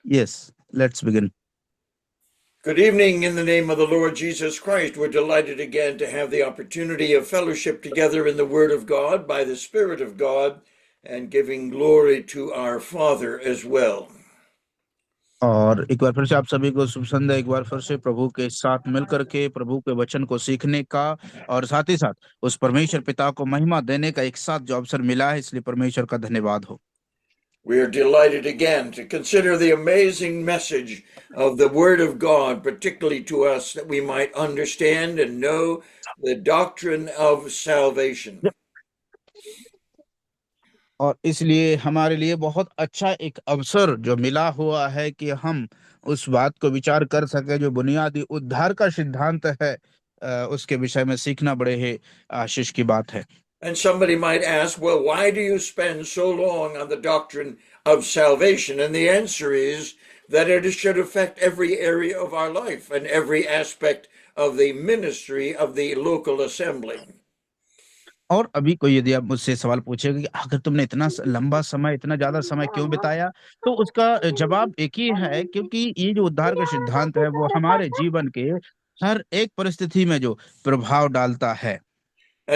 Yes, let's begin. Good evening in the name of the Lord Jesus Christ. We're delighted again to have the opportunity of fellowship together in the Word of God by the Spirit of God and giving glory to our Father as well. और एक बार फिर से आप सभी को शुभ संध्या। एक बार फिर से प्रभु के साथ मिलकर के प्रभु के वचन को सीखने का और साथ ही साथ उस परमेश्वर पिता को महिमा देने का एक साथ जो अवसर मिला है, इसलिए परमेश्वर का धन्यवाद हो। We are delighted again to consider the amazing message of the Word of God, particularly to us, that we might understand and know the doctrine of salvation. और इसलिए हमारे लिए बहुत अच्छा एक अवसर जो मिला हुआ है कि हम उस बात को विचार कर सके जो बुनियादी उद्धार का सिद्धांत है, उसके विषय में सीखना बड़े ही आशीष की बात है। And somebody might ask, well, why do you spend so long on the doctrine of salvation? And the answer is that it should affect every area of our life and every aspect of the ministry of the local assembly. और अभी कोई यदि आप मुझसे सवाल पूछेगा कि अगर तुमने इतना लंबा समय, इतना ज्यादा समय क्यों बिताया, तो उसका जवाब एक ही है, क्योंकि ये जो उद्धार का सिद्धांत है वो हमारे जीवन के हर एक परिस्थिति में जो प्रभाव डालता है।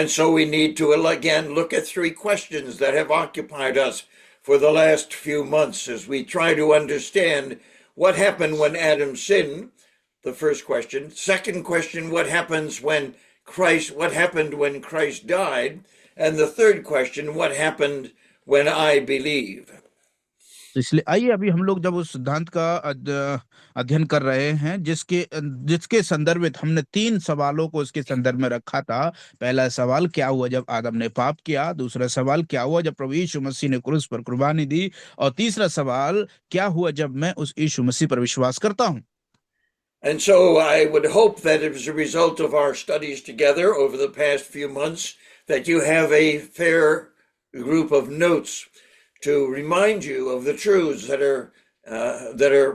And so we need to again look at three questions that have occupied us for the last few months as we try to understand what happened when Adam sinned, the first question. Second question, what happened when Christ died? And the third question, what happened when I believe? तो इसलिए आइए अभी हम लोग जब उस सिद्धांत का अध्ययन कर रहे हैं, जिसके जिसके संदर्भित हमने तीन सवालों को उसके संदर्भ में रखा था। पहला सवाल क्या हुआ जब आदम ने पाप किया, दूसरा सवाल क्या हुआ जब प्रभु यीशु मसीह ने क्रूस पर कुर्बानी दी, और तीसरा सवाल क्या हुआ जब मैं उस यीशु मसीह पर विश्वास करता हूं। And so I would hope that as a result of our studies together over the past few months, that you have a fair group of notes to remind you of the truths that are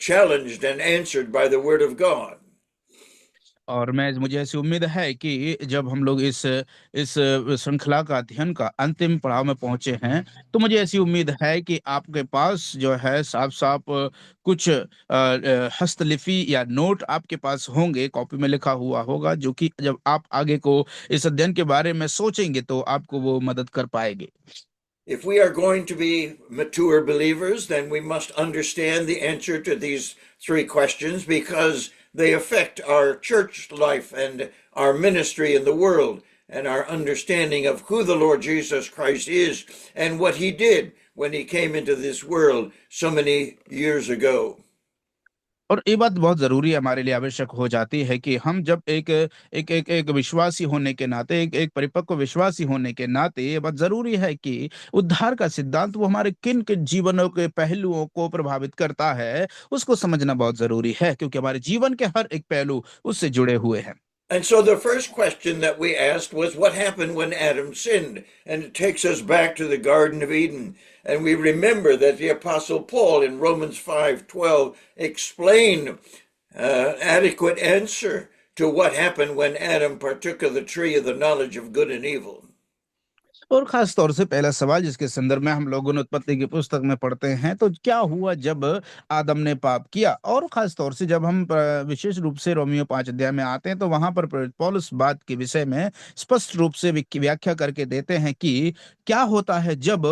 challenged and answered by the Word of God. और मुझे ऐसी उम्मीद है कि जब हम लोग इस श्रृंखला का अध्ययन का अंतिम पड़ाव में पहुंचे हैं, तो मुझे ऐसी उम्मीद है कि आपके पास जो है साफ साफ कुछ हस्तलिपि या नोट आपके पास होंगे, कॉपी में लिखा हुआ होगा, जो कि जब आप आगे को इस अध्ययन के बारे में सोचेंगे तो आपको वो मदद कर पाएंगे। If we are going to be mature believers, then we must understand the answer to these three questions because they affect our church life and our ministry in the world and our understanding of who the Lord Jesus Christ is and what he did when he came into this world so many years ago. और ये बात बहुत जरूरी है, हमारे लिए आवश्यक हो जाती है कि हम जब एक विश्वासी होने के नाते, एक परिपक्व विश्वासी होने के नाते, ये बात जरूरी है कि उद्धार का सिद्धांत वो हमारे किन किन जीवनों के पहलुओं को प्रभावित करता है, उसको समझना बहुत जरूरी है, क्योंकि हमारे जीवन के हर एक पहलू उससे जुड़े हुए हैं। And so the first question that we asked was what happened when Adam sinned? And it takes us back to the Garden of Eden. And we remember that the Apostle Paul in Romans 5:12 explained adequate answer to what happened when Adam partook of the tree of the knowledge of good and evil. और खास तौर से पहला सवाल जिसके संदर्भ में हम लोगों ने उत्पत्ति की पुस्तक में पढ़ते हैं, तो क्या हुआ जब आदम ने पाप किया, और खास तौर से जब हम विशेष रूप से रोमियो 5 अध्याय में आते हैं, तो वहां पर पौलुस बात के विषय में स्पष्ट रूप से व्याख्या करके देते हैं कि क्या होता है जब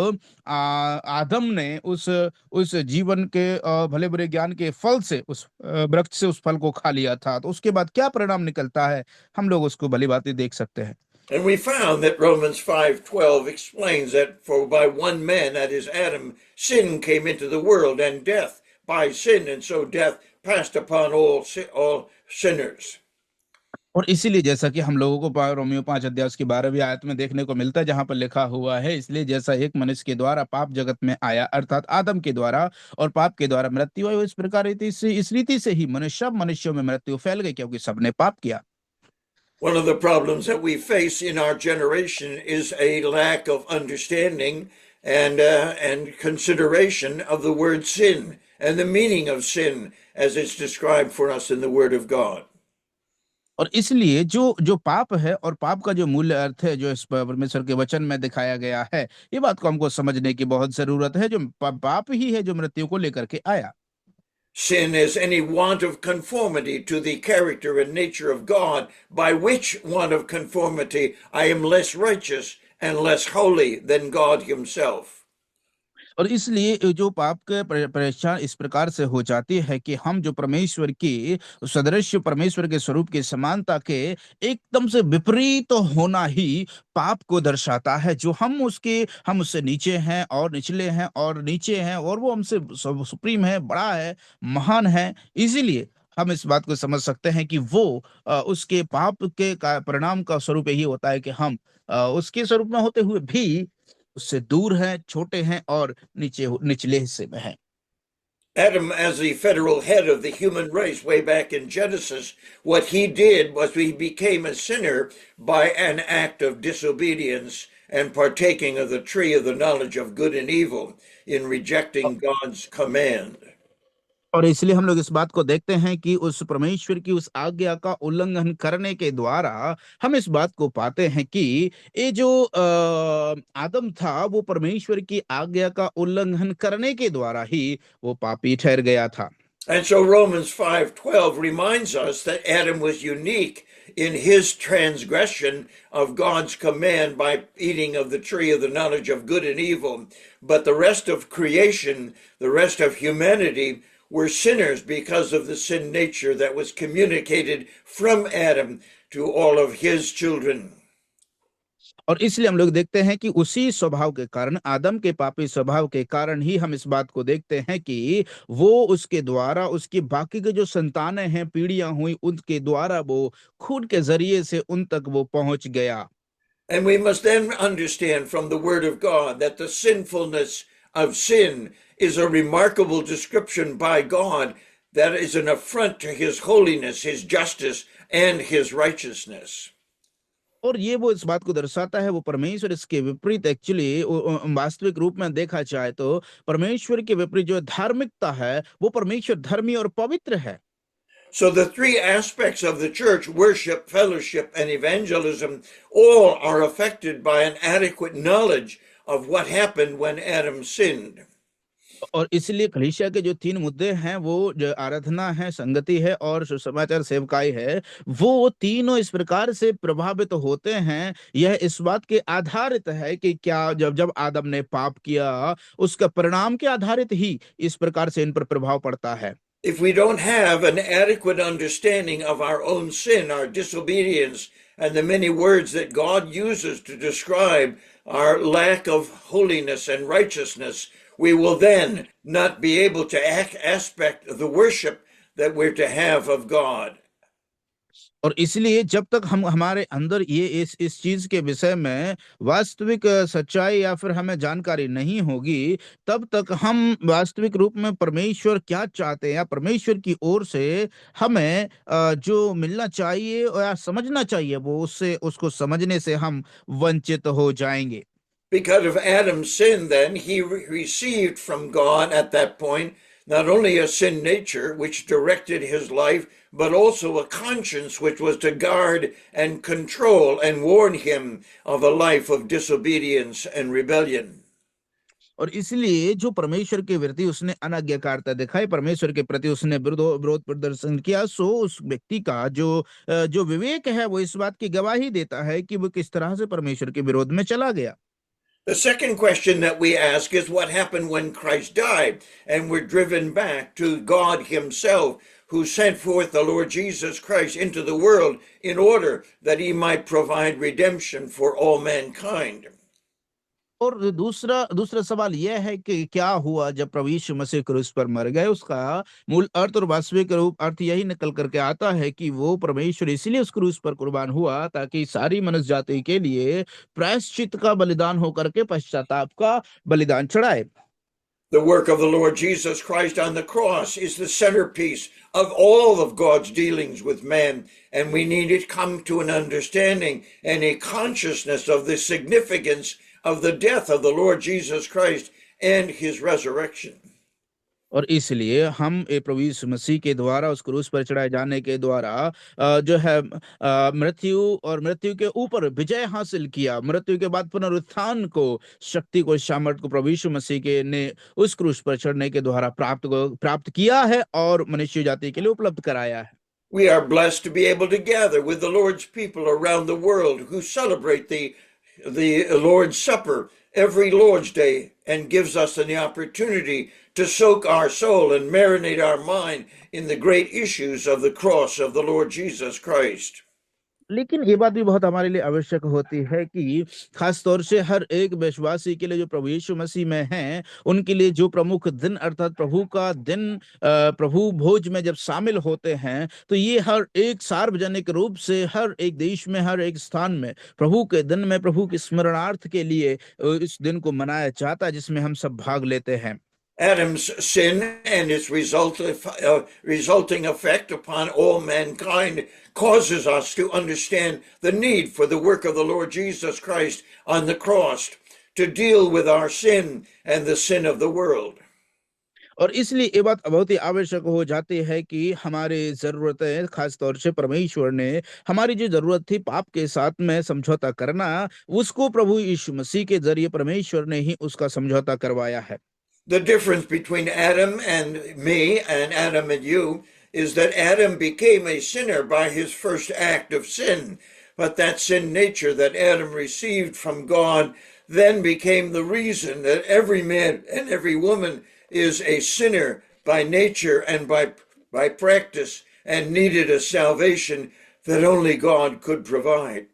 आदम ने उस जीवन के भले बुरे ज्ञान के फल से, उस वृक्ष से उस फल को खा लिया था, तो उसके बाद क्या परिणाम निकलता है, हम लोग उसको भली भांति देख सकते हैं। And we found that Romans 5:12 explains that for by one man, that is Adam, sin came into the world and death by sin, and so death passed upon all sinners. और इसीलिए जैसा कि हम लोगों को रोमियो 5 अध्याय उसकी 12वीं आयत में देखने को मिलता है, जहां पर लिखा हुआ है, इसलिए जैसा एक मनुष्य के द्वारा पाप जगत में आया, अर्थात आदम के द्वारा, और पाप के द्वारा मृत्यु आई, इस प्रकार इस रीति से ही सब मनुष्यों में मृत्यु फैल गई, क्योंकि सबने पाप किया। One of the problems that we face in our generation is a lack of understanding and consideration of the word sin and the meaning of sin as it's described for us in the Word of God. और इसलिए जो जो पाप है और पाप का जो मूल्य अर्थ है, जो इस परमेश्वर के वचन में दिखाया गया है, ये बात को हमको समझने की बहुत जरूरत है। जो पाप ही है जो मृत्यु को लेकर के आया। Sin is any want of conformity to the character and nature of God, by which want of conformity I am less righteous and less holy than God himself. और इसलिए जो पाप के परेशान इस प्रकार से हो जाती है कि हम जो परमेश्वर की सदृश्य परमेश्वर के स्वरूप की समानता के एकदम से विपरीत होना ही पाप को दर्शाता है। जो हम उससे नीचे हैं और निचले हैं और नीचे हैं, और वो हमसे सुप्रीम है, बड़ा है, महान है। इसीलिए हम इस बात को समझ सकते हैं कि वो उसके पाप के परिणाम का स्वरूप यही होता है कि हम उसके स्वरूप में होते हुए भी उससे दूर हैं, छोटे हैं और निचले हिस्से में हैं। Adam, as the federal head of the human race way back in Genesis, what he did was he became a sinner by an act of disobedience and partaking of the tree of the knowledge of good and evil in rejecting God's command. और इसलिए हम लोग इस बात को देखते हैं कि उस परमेश्वर की उस आज्ञा का उल्लंघन करने के द्वारा हम इस बात को पाते हैं कि ये जो आदम था वो परमेश्वर की आज्ञा का उल्लंघन करने के द्वारा ही वो पापी ठहर गया था। And so Romans 5:12 reminds us that Adam was unique in his transgression of God's command by eating of the tree of the knowledge of good and evil. But the rest of creation, the rest of humanity, were sinners because of the sin nature that was communicated from Adam to all of his children. और इसलिए हम लोग देखते हैं कि उसी स्वभाव के कारण, आदम के पापी स्वभाव के कारण ही हम इस बात को देखते हैं कि वो उसके द्वारा उसकी बाकी के जो संतानें हैं, पीढ़ियां हुई, उनके द्वारा वो खून के जरिए से उन तक वो पहुंच गया। And we must then understand from the Word of God that the sinfulness of sin is a remarkable description by God that is an affront to his holiness, his justice, and his righteousness. और ये वो इस बात को दर्शाता है, वो परमेश्वर इसके विपरीत एक्चुअली वास्तविक रूप में देखा जाए तो परमेश्वर के विपरीत जो धार्मिकता है, वो परमेश्वर धर्मी और पवित्र है। So the three aspects of the church, worship, fellowship, and evangelism, all are affected by an adequate knowledge of what happened when Adam sinned. और इसलिए कलीसिया के जो तीन मुद्दे हैं, वो जो आराधना है, संगति है और सुसमाचार सेवकाई है, वो तीनों इस प्रकार से प्रभावित होते हैं। यह इस बात के आधारित है कि क्या जब जब आदम ने पाप किया, उसका परिणाम के आधारित ही इस प्रकार से इन पर प्रभाव पड़ता है। If we don't have an adequate understanding of our own sin, our disobedience, and the many words that God uses to describe our lack of holiness and righteousness, we will then not be able to aspect the worship that we're to have of God. और इसलिए जब तक हम हमारे अंदर ये इस चीज के विषय में वास्तविक सच्चाई या फिर हमें जानकारी नहीं होगी, तब तक हम वास्तविक रूप में परमेश्वर क्या चाहते हैं या परमेश्वर की ओर से हमें जो मिलना चाहिए या समझना चाहिए, वो उससे उसको समझने से हम वंचित हो जाएंगे। Because of Adam's sin, then, he received from God at that point not only a sin nature which directed his life, but also a conscience which was to guard and control and warn him of a life of disobedience and rebellion. और इसलिए जो परमेश्वर के विरुद्ध उसने अनाज्ञाकारिता दिखाई, परमेश्वर के प्रति उसने विरोध प्रदर्शन किया, सो उस व्यक्ति का जो विवेक है वो इस बात की गवाही देता है कि वो किस तरह से परमेश्वर के विरोध में चला गया। The second question that we ask is what happened when Christ died and we're driven back to God himself, who sent forth the Lord Jesus Christ into the world in order that he might provide redemption for all mankind. और दूसरा सवाल यह है कि क्या हुआ जब प्रभु यीशु मसीह क्रूस पर मर गए। उसका मूल अर्थ और वास्तविक रूप अर्थ यही निकल करके आता है कि वो परमेश्वर इसलिए उस क्रूस पर कुर्बान हुआ ताकि सारी मनुष्य जाति के लिए प्रायश्चित का बलिदान होकर के पश्चाताप का बलिदान चढ़ाए। The work of the Lord Jesus Christ on the cross is the centerpiece of all of God's dealings with man, and we need to come to an understanding and a consciousness of the significance of the death of the Lord Jesus Christ and his resurrection. और इसलिए हम प्रभु यीशु मसीह के द्वारा उस क्रूस पर चढ़ाए जाने के द्वारा जो है मृत्यु और मृत्यु के ऊपर विजय हासिल किया, मृत्यु के बाद पुनरुत्थान को, शक्ति को, सामर्थ को प्रभु यीशु मसीह के ने उस क्रूस पर चढ़ने के द्वारा प्राप्त किया है और मनुष्य जाति के लिए उपलब्ध कराया है। We are blessed to be able to gather with the Lord's people around the world who celebrate the Lord's Supper every Lord's Day and gives us the opportunity to soak our soul and marinate our mind in the great issues of the cross of the Lord Jesus Christ. लेकिन ये बात भी बहुत हमारे लिए आवश्यक होती है कि खास तौर से हर एक विश्वासी के लिए जो प्रभु यीशु मसीह में हैं, उनके लिए जो प्रमुख दिन अर्थात प्रभु का दिन, प्रभु भोज में जब शामिल होते हैं, तो ये हर एक सार्वजनिक रूप से हर एक देश में, हर एक स्थान में प्रभु के दिन में, प्रभु के स्मरणार्थ के लिए इस दिन को मनाया जाता है, जिसमें हम सब भाग लेते हैं। Adam's sin and its resulting effect upon all mankind causes us to understand the need for the work of the Lord Jesus Christ on the cross to deal with our sin and the sin of the world. और इसलिए ये बात बहुत ही आवश्यक हो जाती है कि हमारी जरूरतें, खास तौर से परमेश्वर ने हमारी जो जरूरत थी पाप के साथ में समझौता करना, उसको प्रभु यीशु मसीह के जरिए परमेश्वर ने ही उसका समझौता करवाया है। The difference between Adam and me and Adam and you is that Adam became a sinner by his first act of sin, but that sin nature that Adam received from God then became the reason that every man and every woman is a sinner by nature and by practice and needed a salvation that only God could provide.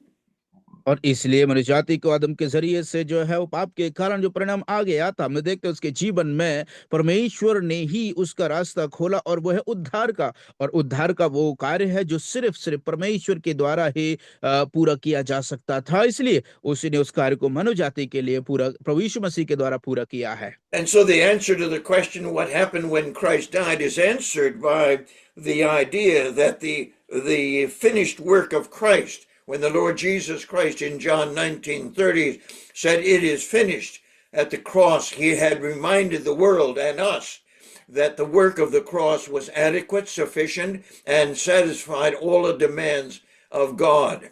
और इसलिए मनुष्य जाति को आदम के जरिए से जो है वो पाप के कारण जो परिणाम आ गया था, हमने देखते हैं उसके जीवन में परमेश्वर ने ही उसका रास्ता खोला, और वो है उद्धार का, और उद्धार का वो कार्य है जो सिर्फ सिर्फ परमेश्वर के द्वारा ही पूरा किया जा सकता था। इसलिए उसी ने उस कार्य को मानव जाति के लिए पूरा प्रभु यीशु मसीह के द्वारा पूरा किया है। And so the answer to the question what happened when Christ died is answered by the idea that the finished work of Christ, when the Lord Jesus Christ in John 19:30 said, "It is finished," at the cross, he had reminded the world and us that the work of the cross was adequate, sufficient, and satisfied all the demands of God.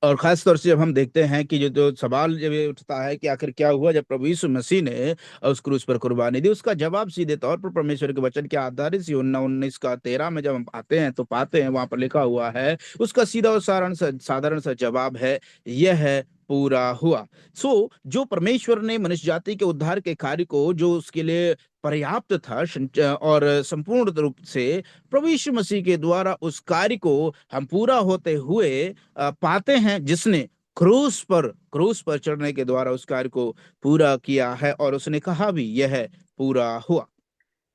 और खास तौर से जब हम देखते हैं कि जो सवाल जब ये उठता है कि आखिर क्या हुआ जब प्रभु यीशु मसीह ने उस क्रूस पर कुर्बानी दी, उसका जवाब सीधे तौर पर परमेश्वर के वचन के आधारित से यूहन्ना 19:13 में जब हम आते हैं तो पाते हैं वहां पर लिखा हुआ है, उसका सीधा और साधारण सा जवाब है, यह है पूरा हुआ। जो परमेश्वर ने मनुष्य जाति के उद्धार के कार्य को जो उसके लिए पर्याप्त था और संपूर्ण रूप से प्रभु यीशु मसीह के द्वारा उस कार्य को हम पूरा होते हुए पाते हैं, जिसने क्रूस पर चढ़ने के द्वारा उस कार्य को पूरा किया है, और उसने कहा भी यह पूरा हुआ।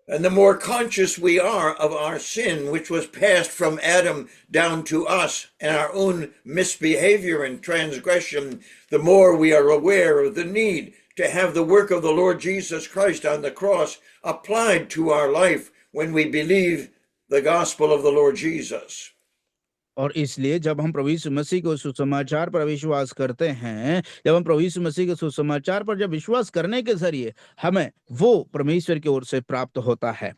And the more conscious we are of our sin, which was passed from Adam down to us and our own misbehavior and transgression, the more we are aware of the need to have the work of the Lord Jesus Christ on the cross applied to our life when we believe the gospel of the Lord Jesus. और इसलिए जब हम प्रभु यीशु मसीह के सुसमाचार पर विश्वास करते हैं, जब हम प्रभु यीशु मसीह के सुसमाचार पर जब विश्वास करने के जरिए हमें वो परमेश्वर की ओर से प्राप्त होता है।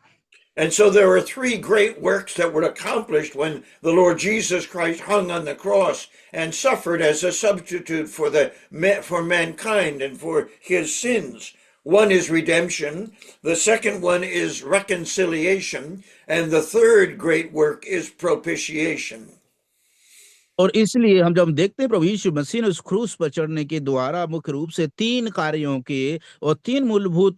And so there were three great works that were accomplished when the Lord Jesus Christ hung on the cross and suffered as a substitute for mankind and for his sins. One is redemption, the second one is reconciliation, and the third great work is propitiation. और इसलिए हम जब देखते हैं प्रभु यीशु मसीह ने उस क्रूस पर चढ़ने के द्वारा मुख्य रूप से तीन कार्यों के और तीन मूलभूत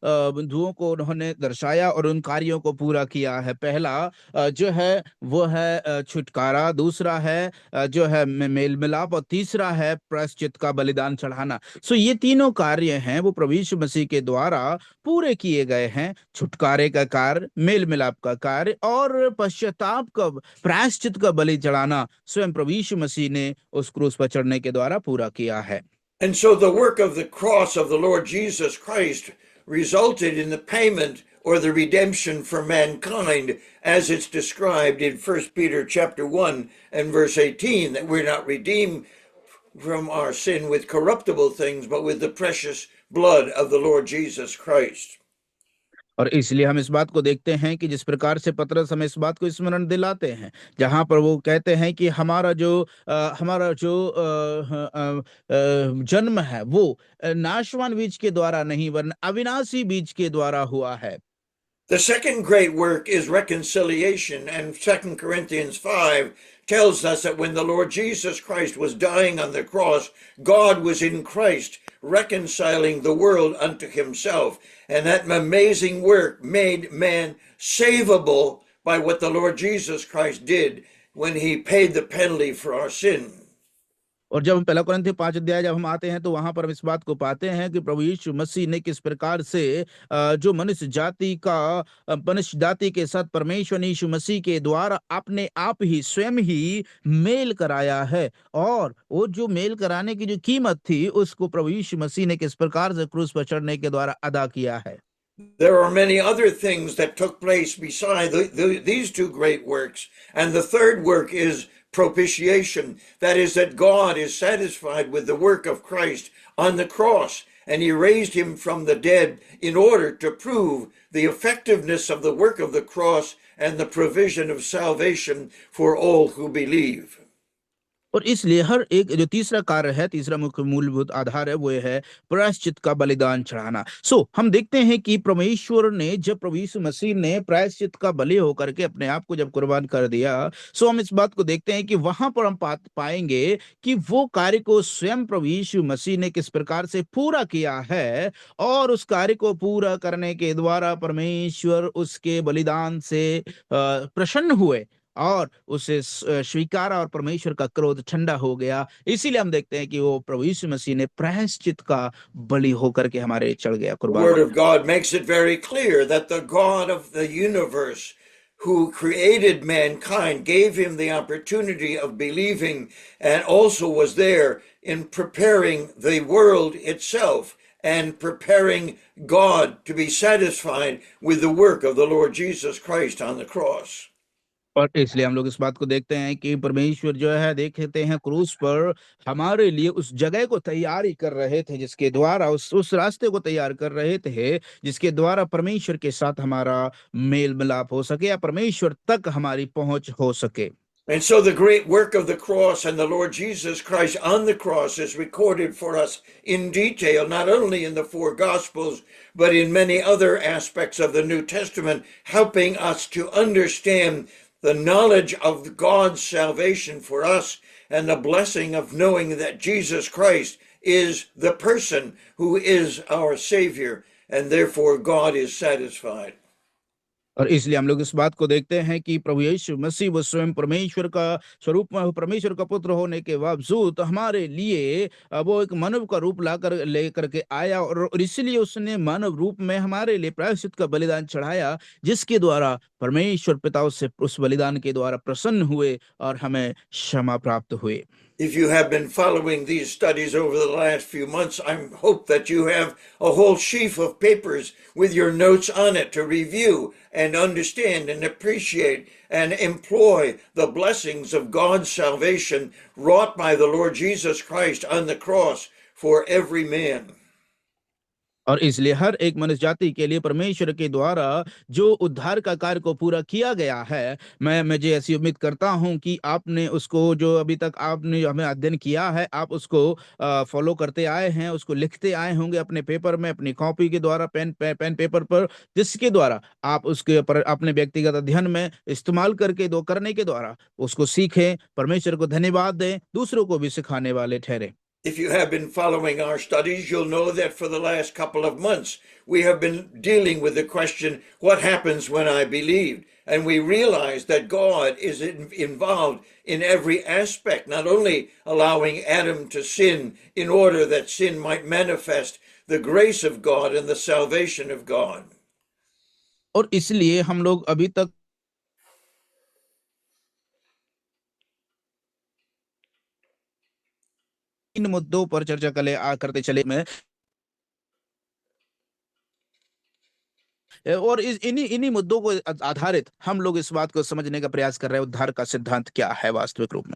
बिंदुओं को उन्होंने दर्शाया और उन कार्यों को पूरा किया है। पहला जो है वो है छुटकारा, दूसरा है जो है मेल मिलाप, और तीसरा है प्रायश्चित का बलिदान चढ़ाना। ये तीनों कार्य हैं वो प्रभु यीशु मसीह के द्वारा पूरे किए गए हैं। छुटकारे का कार्य, मेल मिलाप का कार्य और पश्चाताप का, प्रायश्चित का बलि चढ़ाना स्वयं प्रभु यीशु मसीह ने उस क्रूस पर चढ़ने के द्वारा पूरा किया है। And so the work of the cross of the Lord Jesus Christ resulted in the payment or the redemption for mankind as it's described in 1 Peter chapter 1 and verse 18, that we're not redeemed from our sin with corruptible things, but with the precious blood of the Lord Jesus Christ. और इसलिए हम इस बात को देखते हैं कि जिस प्रकार से पतरस हमें इस बात को स्मरण दिलाते हैं, जहां पर वो कहते हैं कि हमारा जो जन्म है वो नाशवान बीज के द्वारा नहीं वरन अविनाशी बीज के द्वारा हुआ है। The second great work is reconciliation, and 2 Corinthians 5 tells us that when the Lord Jesus Christ was dying on the cross, God was in Christ reconciling the world unto himself. And that amazing work made man savable by what the Lord Jesus Christ did when he paid the penalty for our sin. और जब हम पहला कुरिन्थियों 5 अध्याय जब हम आते हैं तो वहां पर हम इस बात को पाते हैं कि प्रभु यीशु मसीह ने किस प्रकार से जो मनुष्य जाति के साथ परमेश्वर यीशु मसीह के द्वारा अपने आप ही स्वयं ही मेल कराया है, और वो जो मेल कराने की जो कीमत थी उसको प्रभु यीशु मसीह ने किस प्रकार से क्रूस पर चढ़ने के द्वारा अदा किया है। There are many other things that took place beside these two great works. And the third work is propitiation. That is, that God is satisfied with the work of Christ on the cross, and he raised him from the dead in order to prove the effectiveness of the work of the cross and the provision of salvation for all who believe. और इसलिए हर एक जो तीसरा कार्य है, तीसरा मुख्य मूलभूत आधार है, वो है प्रायश्चित का बलिदान चढ़ाना। हम देखते हैं कि परमेश्वर ने जब प्रभु यीशु मसीह ने प्रायश्चित का बलि होकर के अपने आप को जब कुर्बान कर दिया, हम इस बात को देखते हैं कि वहां पर हम पाएंगे कि वो कार्य को स्वयं प्रभु यीशु मसीह ने किस प्रकार से पूरा किया है, और उस कार्य को पूरा करने के द्वारा परमेश्वर उसके बलिदान से प्रसन्न हुए और उसे स्वीकारा, और परमेश्वर का क्रोध ठंडा हो गया। इसीलिए हम देखते हैं कि वो प्रभु यीशु मसीह ने प्रायश्चित का बलि होकर के हमारे चढ़ गया, The कुर्बान Word हो of God makes it very clear that the God of the universe who created mankind gave him the opportunity of believing, and also was there in preparing the world itself and preparing God to be satisfied with the work of the Lord Jesus Christ on the cross. और इसलिए हम लोग इस बात को देखते हैं कि परमेश्वर जो है देखते हैं क्रूस पर हमारे लिए उस जगह को तैयारी कर रहे थे, जिसके द्वारा उस रास्ते को तैयार कर रहे थे जिसके द्वारा परमेश्वर के साथ हमारा मेल मिलाप हो सके या परमेश्वर तक हमारी पहुंच हो सके। And so the great work of the cross and the Lord Jesus Christ on the cross is recorded for us in detail, not only in the four Gospels, but in many other aspects of the New Testament, helping us to understand the knowledge of God's salvation for us and the blessing of knowing that Jesus Christ is the person who is our Savior, and therefore God is satisfied. और इसलिए हम लोग इस बात को देखते हैं कि प्रभु यीशु मसीह वो स्वयं परमेश्वर का स्वरूप में परमेश्वर का पुत्र होने के बावजूद हमारे लिए वो एक मानव का रूप लेकर के आया, और इसलिए उसने मानव रूप में हमारे लिए प्रायश्चित का बलिदान चढ़ाया, जिसके द्वारा परमेश्वर पिता उससे उस बलिदान के द्वारा प्रसन्न हुए और हमें क्षमा प्राप्त हुए। If you have been following these studies over the last few months, I hope that you have a whole sheaf of papers with your notes on it to review and understand and appreciate and employ the blessings of God's salvation wrought by the Lord Jesus Christ on the cross for every man. और इसलिए हर एक मनुष्य जाति के लिए परमेश्वर के द्वारा जो उद्धार का कार्य को पूरा किया गया है, मुझे ऐसी उम्मीद करता हूं कि आपने उसको जो अभी तक आपने हमें अध्ययन किया है, आप उसको फॉलो करते आए हैं, उसको लिखते आए होंगे अपने पेपर में, अपनी कॉपी के द्वारा, पेन पेपर पर, जिसके द्वारा आप उसके अपने व्यक्तिगत अध्ययन में इस्तेमाल करने के द्वारा उसको सीखें, परमेश्वर को धन्यवाद दें, दूसरों को भी सिखाने वाले ठहरे। If you have been following our studies, you'll know that for the last couple of months, we have been dealing with the question, what happens when I believed? And we realize that God is involved in every aspect, not only allowing Adam to sin in order that sin might manifest the grace of God and the salvation of God. और इसलिए हम लोग अभी तक इन मुद्दों पर चर्चा करते चले में, और इन्हीं मुद्दों को आधारित हम लोग इस बात को समझने का प्रयास कर रहे हैं, उद्धार का सिद्धांत क्या है वास्तविक रूप में।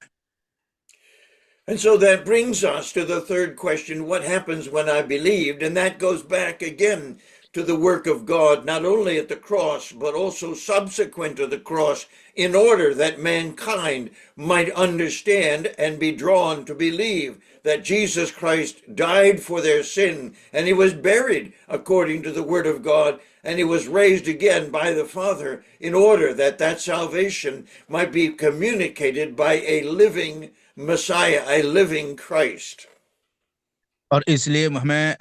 And so that brings us to the third question, what happens when I believed? And that goes back again to the work of God, not only at the cross, but also subsequent to the cross, in order that mankind might understand and be drawn to believe that Jesus Christ died for their sin, and he was buried according to the word of God, and he was raised again by the Father, in order that that salvation might be communicated by a living Messiah, a living Christ. और इसलिए हमें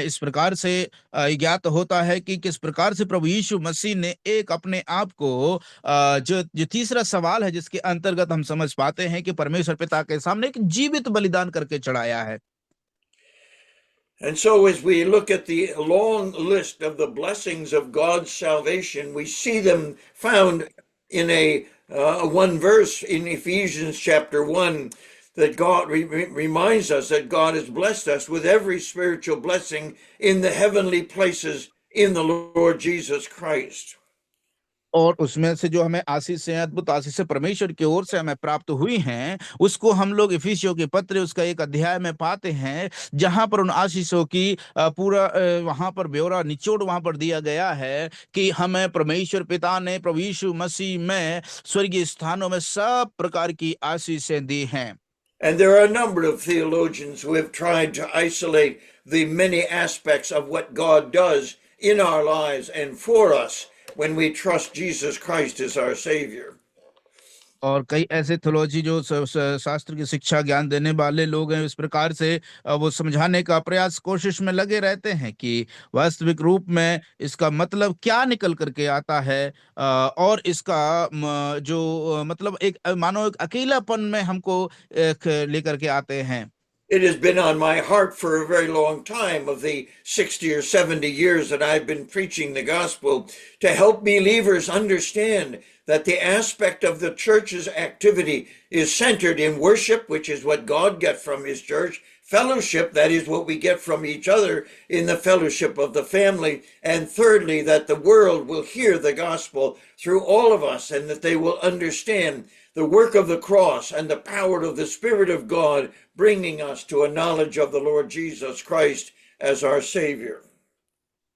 इस प्रकार से ज्ञात होता है कि किस प्रकार से प्रभु यीशु मसीह ने एक अपने आप को जो जो तीसरा सवाल है जिसके अंतर्गत हम समझ पाते हैं कि परमेश्वर पिता के सामने एक जीवित बलिदान करके चढ़ाया है। And so, as we look at the long list of the blessings of God's salvation, we see them found in a one verse in Ephesians chapter 1, that God reminds us that God has blessed us with every spiritual blessing in the heavenly places in the Lord Jesus Christ. और उसमें से जो हमें आशीष है, अद्भुत आशीष परमेश्वर की ओर से हमें प्राप्त हुई हैं, उसको हम लोग इफिसियों के पत्र उसका एक अध्याय में पाते हैं, जहां पर उन आशीषों की पूरा वहां पर ब्यौरा निचोड़ वहां पर दिया गया है कि हमें परमेश्वर पिता ने प्रभु यीशु मसीह में स्वर्गीय स्थानों में सब प्रकार की आशीषें दी हैं। And there are a number of theologians who have tried to isolate the many aspects of what God does in our lives and for us when we trust Jesus Christ as our Savior. और कई ऐसे theology जो शास्त्र की शिक्षा ज्ञान देने वाले लोग हैं, इस प्रकार से वो समझाने का प्रयास कोशिश में लगे रहते हैं कि वास्तविक रूप में इसका मतलब क्या निकल करके आता है, और इसका जो मतलब एक मानो एक अकेलापन में हमको लेकर के आते हैं। It has been on my heart for a very long time, of the 60 or 70 years that I've been preaching the gospel, to help believers understand that the aspect of the church's activity is centered in worship, which is what God gets from his church, fellowship, that is what we get from each other in the fellowship of the family, and thirdly, that the world will hear the gospel through all of us, and that they will understand the work of the cross and the power of the Spirit of God bringing us to a knowledge of the Lord Jesus Christ as our Savior.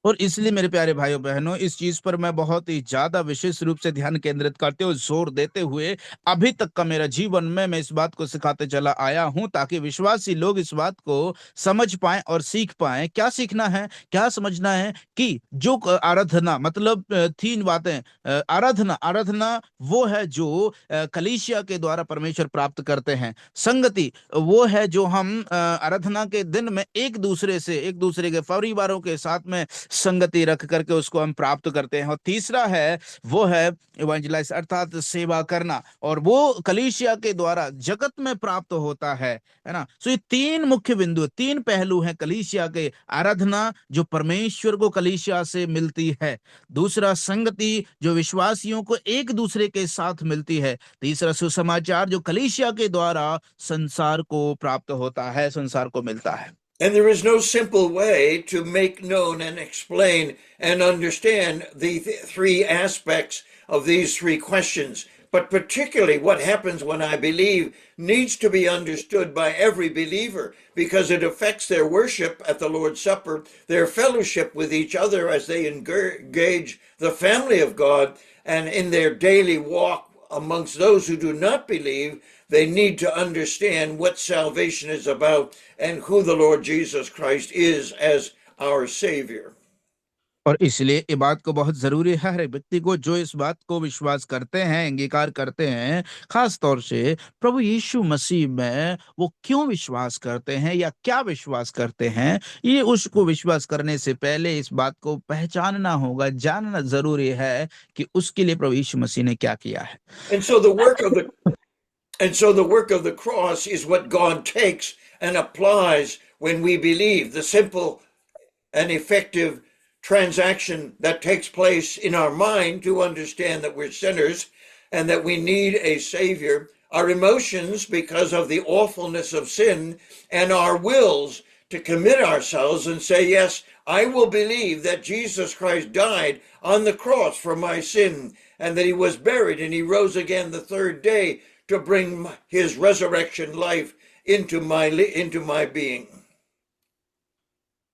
और इसलिए मेरे प्यारे भाइयों बहनों, इस चीज पर मैं बहुत ही ज्यादा विशेष रूप से ध्यान केंद्रित करते हुए जोर देते हुए अभी तक का मेरा जीवन में मैं इस बात को सिखाते चला आया हूं, ताकि विश्वासी लोग इस बात को समझ पाएं और सीख पाएं। क्या सीखना है, क्या समझना है कि जो आराधना, मतलब तीन बातें। आराधना आराधना वो है जो कलीसिया के द्वारा परमेश्वर प्राप्त करते हैं। संगति वो है जो हम आराधना के दिन में एक दूसरे के परिवारों के साथ में संगति रख करके उसको हम प्राप्त करते हैं। और तीसरा है वो है इवेंजलाइज, अर्थात सेवा करना, और वो कलीसिया के द्वारा जगत में प्राप्त होता है ना। सो ये तीन मुख्य बिंदु, तीन पहलू हैं कलीसिया के। आराधना जो परमेश्वर को कलीसिया से मिलती है, दूसरा संगति जो विश्वासियों को एक दूसरे के साथ मिलती है, तीसरा सुसमाचार जो कलीसिया के द्वारा संसार को प्राप्त होता है, संसार को मिलता है। And there is no simple way to make known and explain and understand the three aspects of these three questions. But particularly what happens when I believe needs to be understood by every believer, because it affects their worship at the Lord's Supper, their fellowship with each other as they engage the family of God, and in their daily walk amongst those who do not believe. They need to understand what salvation is about and who the Lord Jesus Christ is as our Savior. और इसलिए ये बात को बहुत जरूरी है हर व्यक्ति को, जो इस बात को विश्वास करते हैं, अंगीकार करते हैं, खास तौर से प्रभु यीशु मसीह में वो क्यों विश्वास करते हैं या क्या विश्वास करते हैं, ये उसको विश्वास करने से पहले इस बात को पहचानना होगा, जानना जरूरी है कि उसके लिए प्रभु यीशु मसीह ने क्या किया है। And so the work of the cross is what God takes and applies when we believe. The simple and effective transaction that takes place in our mind to understand that we're sinners and that we need a Savior, our emotions because of the awfulness of sin, and our wills to commit ourselves and say, yes, I will believe that Jesus Christ died on the cross for my sin, and that he was buried and he rose again the third day to bring his resurrection life into my being.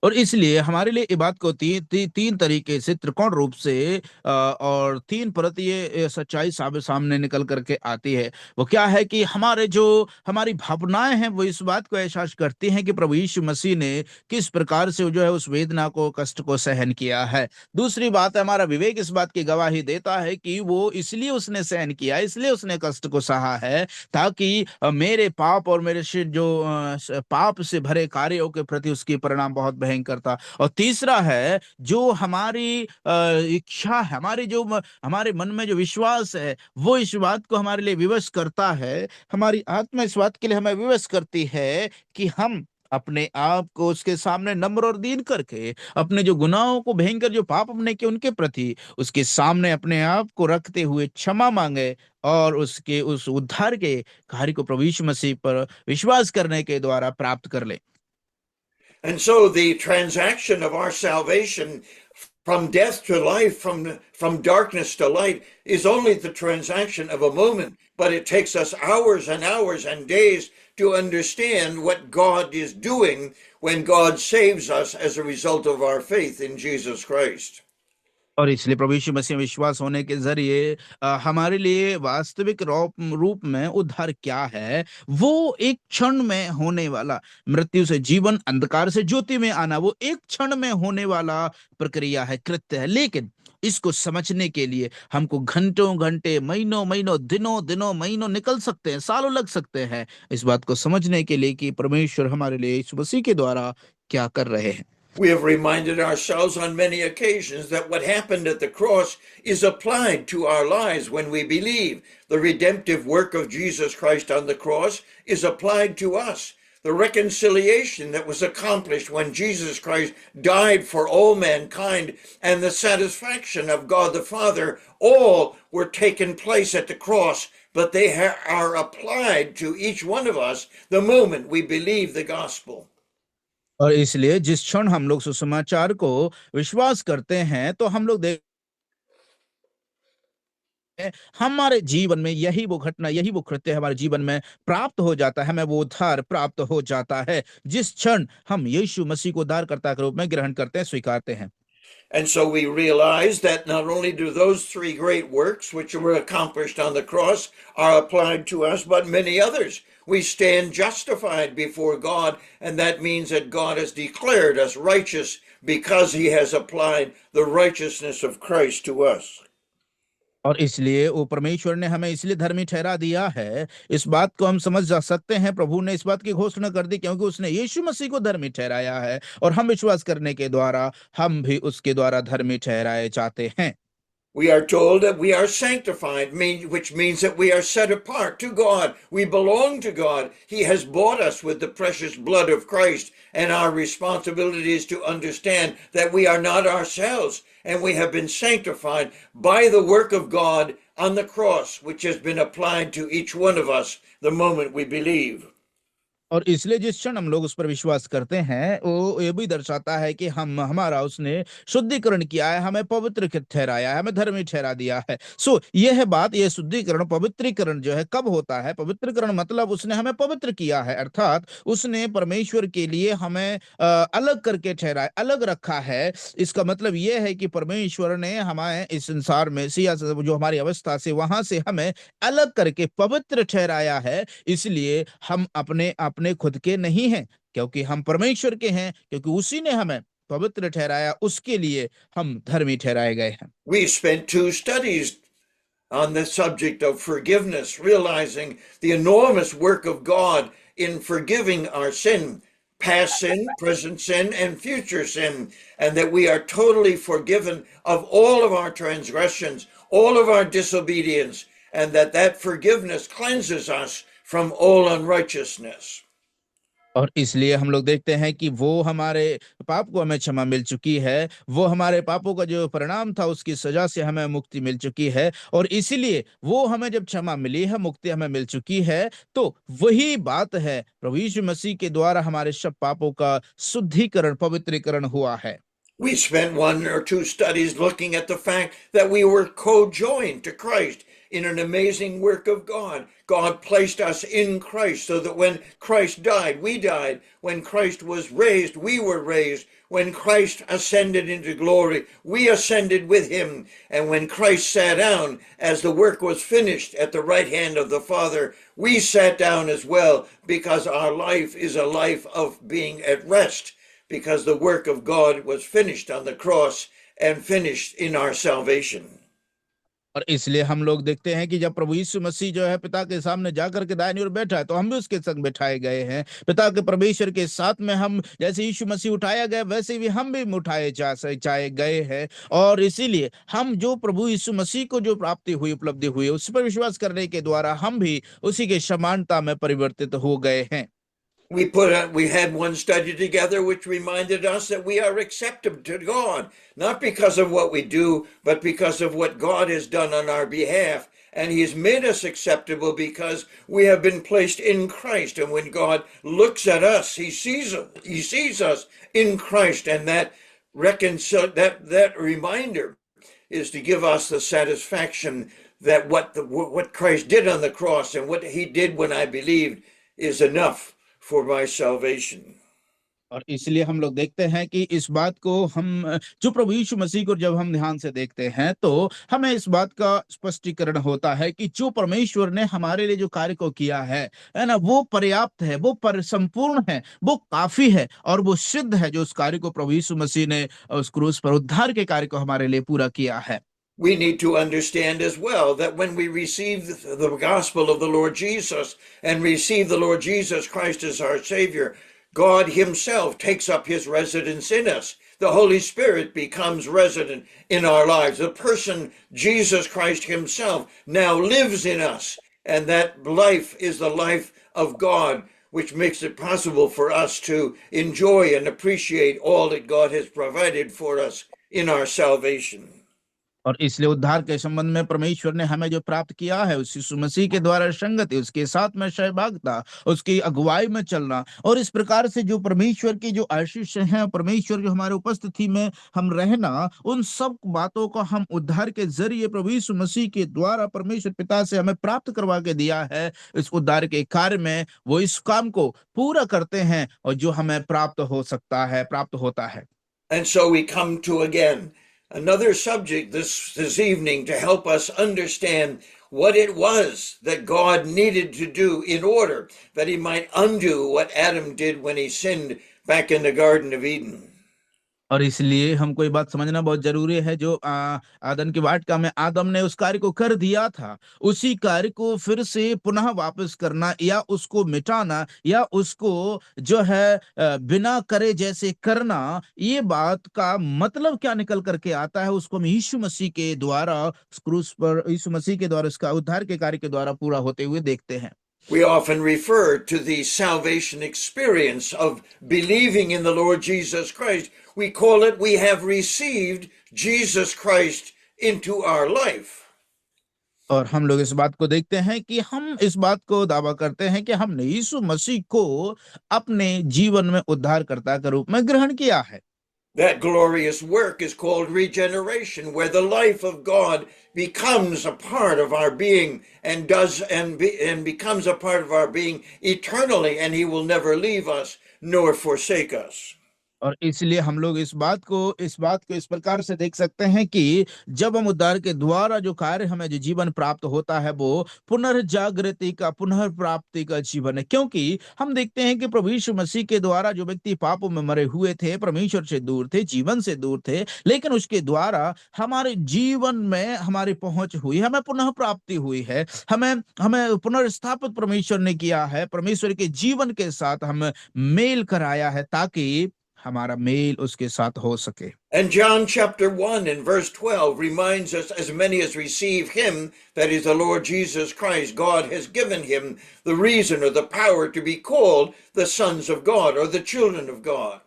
और इसलिए हमारे लिए इस बात को तीन तरीके से त्रिकोण रूप से और तीन परत ये सच्चाई सामने निकल करके आती है। वो क्या है कि हमारी भावनाएं हैं वो इस बात को एहसास करती हैं कि प्रभु यीशु मसीह ने किस प्रकार से जो है उस वेदना को कष्ट को सहन किया है। दूसरी बात है, हमारा विवेक इस बात की गवाही देता है कि वो इसलिए उसने सहन किया, इसलिए उसने कष्ट को सहा है, ताकि मेरे पाप और मेरे पाप से भरे कार्यों के प्रति उसकी परिणाम बहुत भयंकर था। और तीसरा है, जो हमारी इच्छा है, हमारे मन में जो विश्वास है, वो इस बात को हमारे लिए विवश करता है, हमारी आत्मा इस बात के लिए हमें विवश करती है कि हम अपने आप को उसके सामने नम्र और दीन करके अपने जो गुनाहों को, भयंकर जो पाप हमने किए उनके प्रति उसके सामने अपने आप को रखते हुए क्षमा मांगे और उसके उस उद्धार के कार्य को प्रभु यीशु मसीह पर विश्वास करने के द्वारा प्राप्त कर ले। And so the transaction of our salvation from death to life, from darkness to light, is only the transaction of a moment, but it takes us hours and hours and days to understand what God is doing when God saves us as a result of our faith in Jesus Christ. और इसलिए प्रभु यीशु मसीह में विश्वास होने के जरिए हमारे लिए वास्तविक रूप में उद्धार क्या है, वो एक क्षण में होने वाला, मृत्यु से जीवन, अंधकार से ज्योति में आना, वो एक क्षण में होने वाला प्रक्रिया है, कृत्य है। लेकिन इसको समझने के लिए हमको घंटों घंटे, महीनों महीनों, दिनों दिनों, महीनों निकल सकते हैं, सालों लग सकते हैं इस बात को समझने के लिए कि परमेश्वर हमारे लिए यीशु मसीह के द्वारा क्या कर रहे हैं। We have reminded ourselves on many occasions that what happened at the cross is applied to our lives when we believe. The redemptive work of Jesus Christ on the cross is applied to us. The reconciliation that was accomplished when Jesus Christ died for all mankind and the satisfaction of God the Father, all were taken place at the cross, but they are applied to each one of us the moment we believe the gospel. और इसलिए जिस क्षण हम लोग सुसमाचार को विश्वास करते हैं तो हम लोग हमारे जीवन में यही वो घटना, यही वो कृत्य हमारे जीवन में प्राप्त हो जाता है, हमें वो उद्धार प्राप्त हो जाता है जिस क्षण हम यीशु मसीह को उद्धारकर्ता के रूप में ग्रहण करते हैं, स्वीकारते हैं। And so we realize that not only do those three great works which were accomplished on the cross are applied to us, but many others. We stand justified before God, and that means that God has declared us righteous because he has applied the righteousness of Christ to us. और इसलिए वो परमेश्वर ने हमें इसलिए धर्मी ठहरा दिया है, इस बात को हम समझ जा सकते हैं। प्रभु ने इस बात की घोषणा कर दी क्योंकि उसने यीशु मसीह को धर्मी ठहराया है और हम विश्वास करने के द्वारा हम भी उसके द्वारा धर्मी ठहराए जाते हैं। We are told that we are sanctified, which means that we are set apart to God. We belong to God. He has bought us with the precious blood of Christ, and our responsibility is to understand that we are not ourselves, and we have been sanctified by the work of God on the cross, which has been applied to each one of us the moment we believe. और इसलिए जिस क्षण हम लोग उस पर विश्वास करते हैं, वो ये भी दर्शाता है कि हमारा उसने शुद्धिकरण किया है, हमें पवित्र ठहराया है, हमें धर्मी ठहरा दिया है। सो यह बात, यह शुद्धिकरण, पवित्रीकरण जो है कब होता है? पवित्रीकरण मतलब उसने हमें पवित्र किया है, अर्थात उसने परमेश्वर के लिए हमें अलग करके ठहराया, अलग रखा है। इसका मतलब यह है कि परमेश्वर ने हमें इस संसार में से, या जो हमारी अवस्था से, वहां से हमें अलग करके पवित्र ठहराया है। इसलिए हम अपने अपने खुद के नहीं हैं, क्योंकि हम परमेश्वर के हैं, क्योंकि उसी ने हमें पवित्र ठहराया, उसके लिए हम धर्मी ठहराए गए हैं। We spent 2 studies on the subject of forgiveness, realizing the enormous work of God in forgiving our sin, past sin, present sin, and future sin, and that we are totally forgiven of all of our transgressions, all of our disobedience, and that forgiveness cleanses us from all unrighteousness. और इसलिए हम लोग देखते हैं कि वो हमारे पाप को हमें क्षमा मिल चुकी है, वो हमारे पापों का जो परिणाम था उसकी सजा से हमें मुक्ति मिल चुकी है, और इसीलिए वो हमें जब क्षमा मिली है, मुक्ति हमें मिल चुकी है, तो वही बात है, प्रभु यीशु मसीह के द्वारा हमारे सब पापों का शुद्धिकरण, पवित्रीकरण हुआ है। We spent 1 or 2 studies looking at the fact that we were co-joined to Christ. in an amazing work of God. God placed us in Christ so that when Christ died, we died. When Christ was raised, we were raised. When Christ ascended into glory, we ascended with him. And when Christ sat down, as the work was finished at the right hand of the Father, we sat down as well, because our life is a life of being at rest, because the work of God was finished on the cross and finished in our salvation. और इसलिए हम लोग देखते हैं कि जब प्रभु यीशु मसीह जो है पिता के सामने जाकर के दाहिनी ओर बैठा है, तो हम भी उसके संग बैठाए गए हैं पिता के परमेश्वर के साथ में। हम जैसे यीशु मसीह उठाया गया, वैसे भी हम भी उठाए जाए गए हैं। और इसीलिए हम जो प्रभु यीशु मसीह को जो प्राप्ति हुई, उपलब्धि हुई, उस पर विश्वास करने के द्वारा हम भी उसी के समानता में परिवर्तित हो गए हैं। We had one study together which reminded us that we are acceptable to God, not because of what we do, but because of what God has done on our behalf. And he's made us acceptable because we have been placed in Christ. And when God looks at us, he sees us in Christ. And that reminder is to give us the satisfaction that what Christ did on the cross and what he did when I believed is enough for my salvation. और इसलिए हम लोग देखते हैं कि इस बात को हम जो प्रभु यीशु मसीह को जब हम ध्यान से देखते हैं, तो हमें इस बात का स्पष्टीकरण होता है कि जो परमेश्वर ने हमारे लिए जो कार्य को किया है ना, वो पर्याप्त है, वो संपूर्ण है, वो काफी है और वो सिद्ध है। जो उस कार्य को प्रभु यीशु मसीह ने उस क्रूस पर उद्धार के कार्य को हमारे लिए पूरा किया है। We need to understand as well that when we receive the gospel of the Lord Jesus and receive the Lord Jesus Christ as our Savior, God himself takes up his residence in us. The Holy Spirit becomes resident in our lives. The person, Jesus Christ himself, now lives in us. And that life is the life of God, which makes it possible for us to enjoy and appreciate all that God has provided for us in our salvation. और इसलिए उद्धार के संबंध में परमेश्वर ने हमें जो प्राप्त किया है, उस यीशु मसीह के द्वारा संगति, उसके साथ में सहभागिता, उसकी अगुवाई में चलना, और इस प्रकार से जो परमेश्वर की जो आशीष है, परमेश्वर जो हमारे उपस्थिति में हम रहना, उन सब बातों को हम उद्धार के जरिए प्रभु यीशु मसीह के द्वारा परमेश्वर पिता से हमें प्राप्त करवा के दिया है। इस उद्धार के कार्य में वो इस काम को पूरा करते हैं और जो हमें प्राप्त हो सकता है, प्राप्त होता है। And so we come to again another subject this evening to help us understand what it was that God needed to do in order that he might undo what Adam did when he sinned back in the Garden of Eden. और इसलिए हमको ये बात समझना बहुत जरूरी है, जो आदम की वाटिका में आदम ने उस कार्य को कर दिया था, उसी कार्य को फिर से पुनः वापस करना या उसको मिटाना या उसको जो है बिना करे जैसे करना, ये बात का मतलब क्या निकल करके आता है, उसको हम यीशु मसीह के द्वारा क्रूस पर यीशु मसीह के द्वारा उसका उद्धार के कार्य के द्वारा पूरा होते हुए देखते हैं। We often refer to the salvation experience of believing in the Lord Jesus Christ. We call it, we have received Jesus Christ into our life. और हम लोग इस बात को देखते हैं कि हम इस बात को दावा करते हैं कि हमने यीशु मसीह को अपने जीवन में उद्धारकर्ता के रूप में ग्रहण किया है। That glorious work is called regeneration, where the life of God becomes a part of our being and becomes a part of our being eternally, and he will never leave us nor forsake us. और इसलिए हम लोग इस बात को इस प्रकार से देख सकते हैं कि जब हम उद्धार के द्वारा जो कार्य हमें जो जीवन प्राप्त होता है, वो पुनर्जागृति का, पुनर्प्राप्ति का जीवन है। क्योंकि हम देखते हैं कि प्रभु यीशु मसीह के द्वारा जो व्यक्ति पापों में मरे हुए थे, परमेश्वर से दूर थे, जीवन से दूर थे, लेकिन उसके द्वारा हमारे जीवन में हमारी पहुंच हुई, हमें पुनः प्राप्ति हुई है, हमें पुनर्स्थापित परमेश्वर ने किया है, परमेश्वर के जीवन के साथ हम मेल कराया है, ताकि हमारा मेल उसके साथ हो सके। And John chapter 1 and verse 12 reminds us, as many as receive him, that is the Lord Jesus Christ, God has given him the reason or the power to be called the sons of God or the children of God.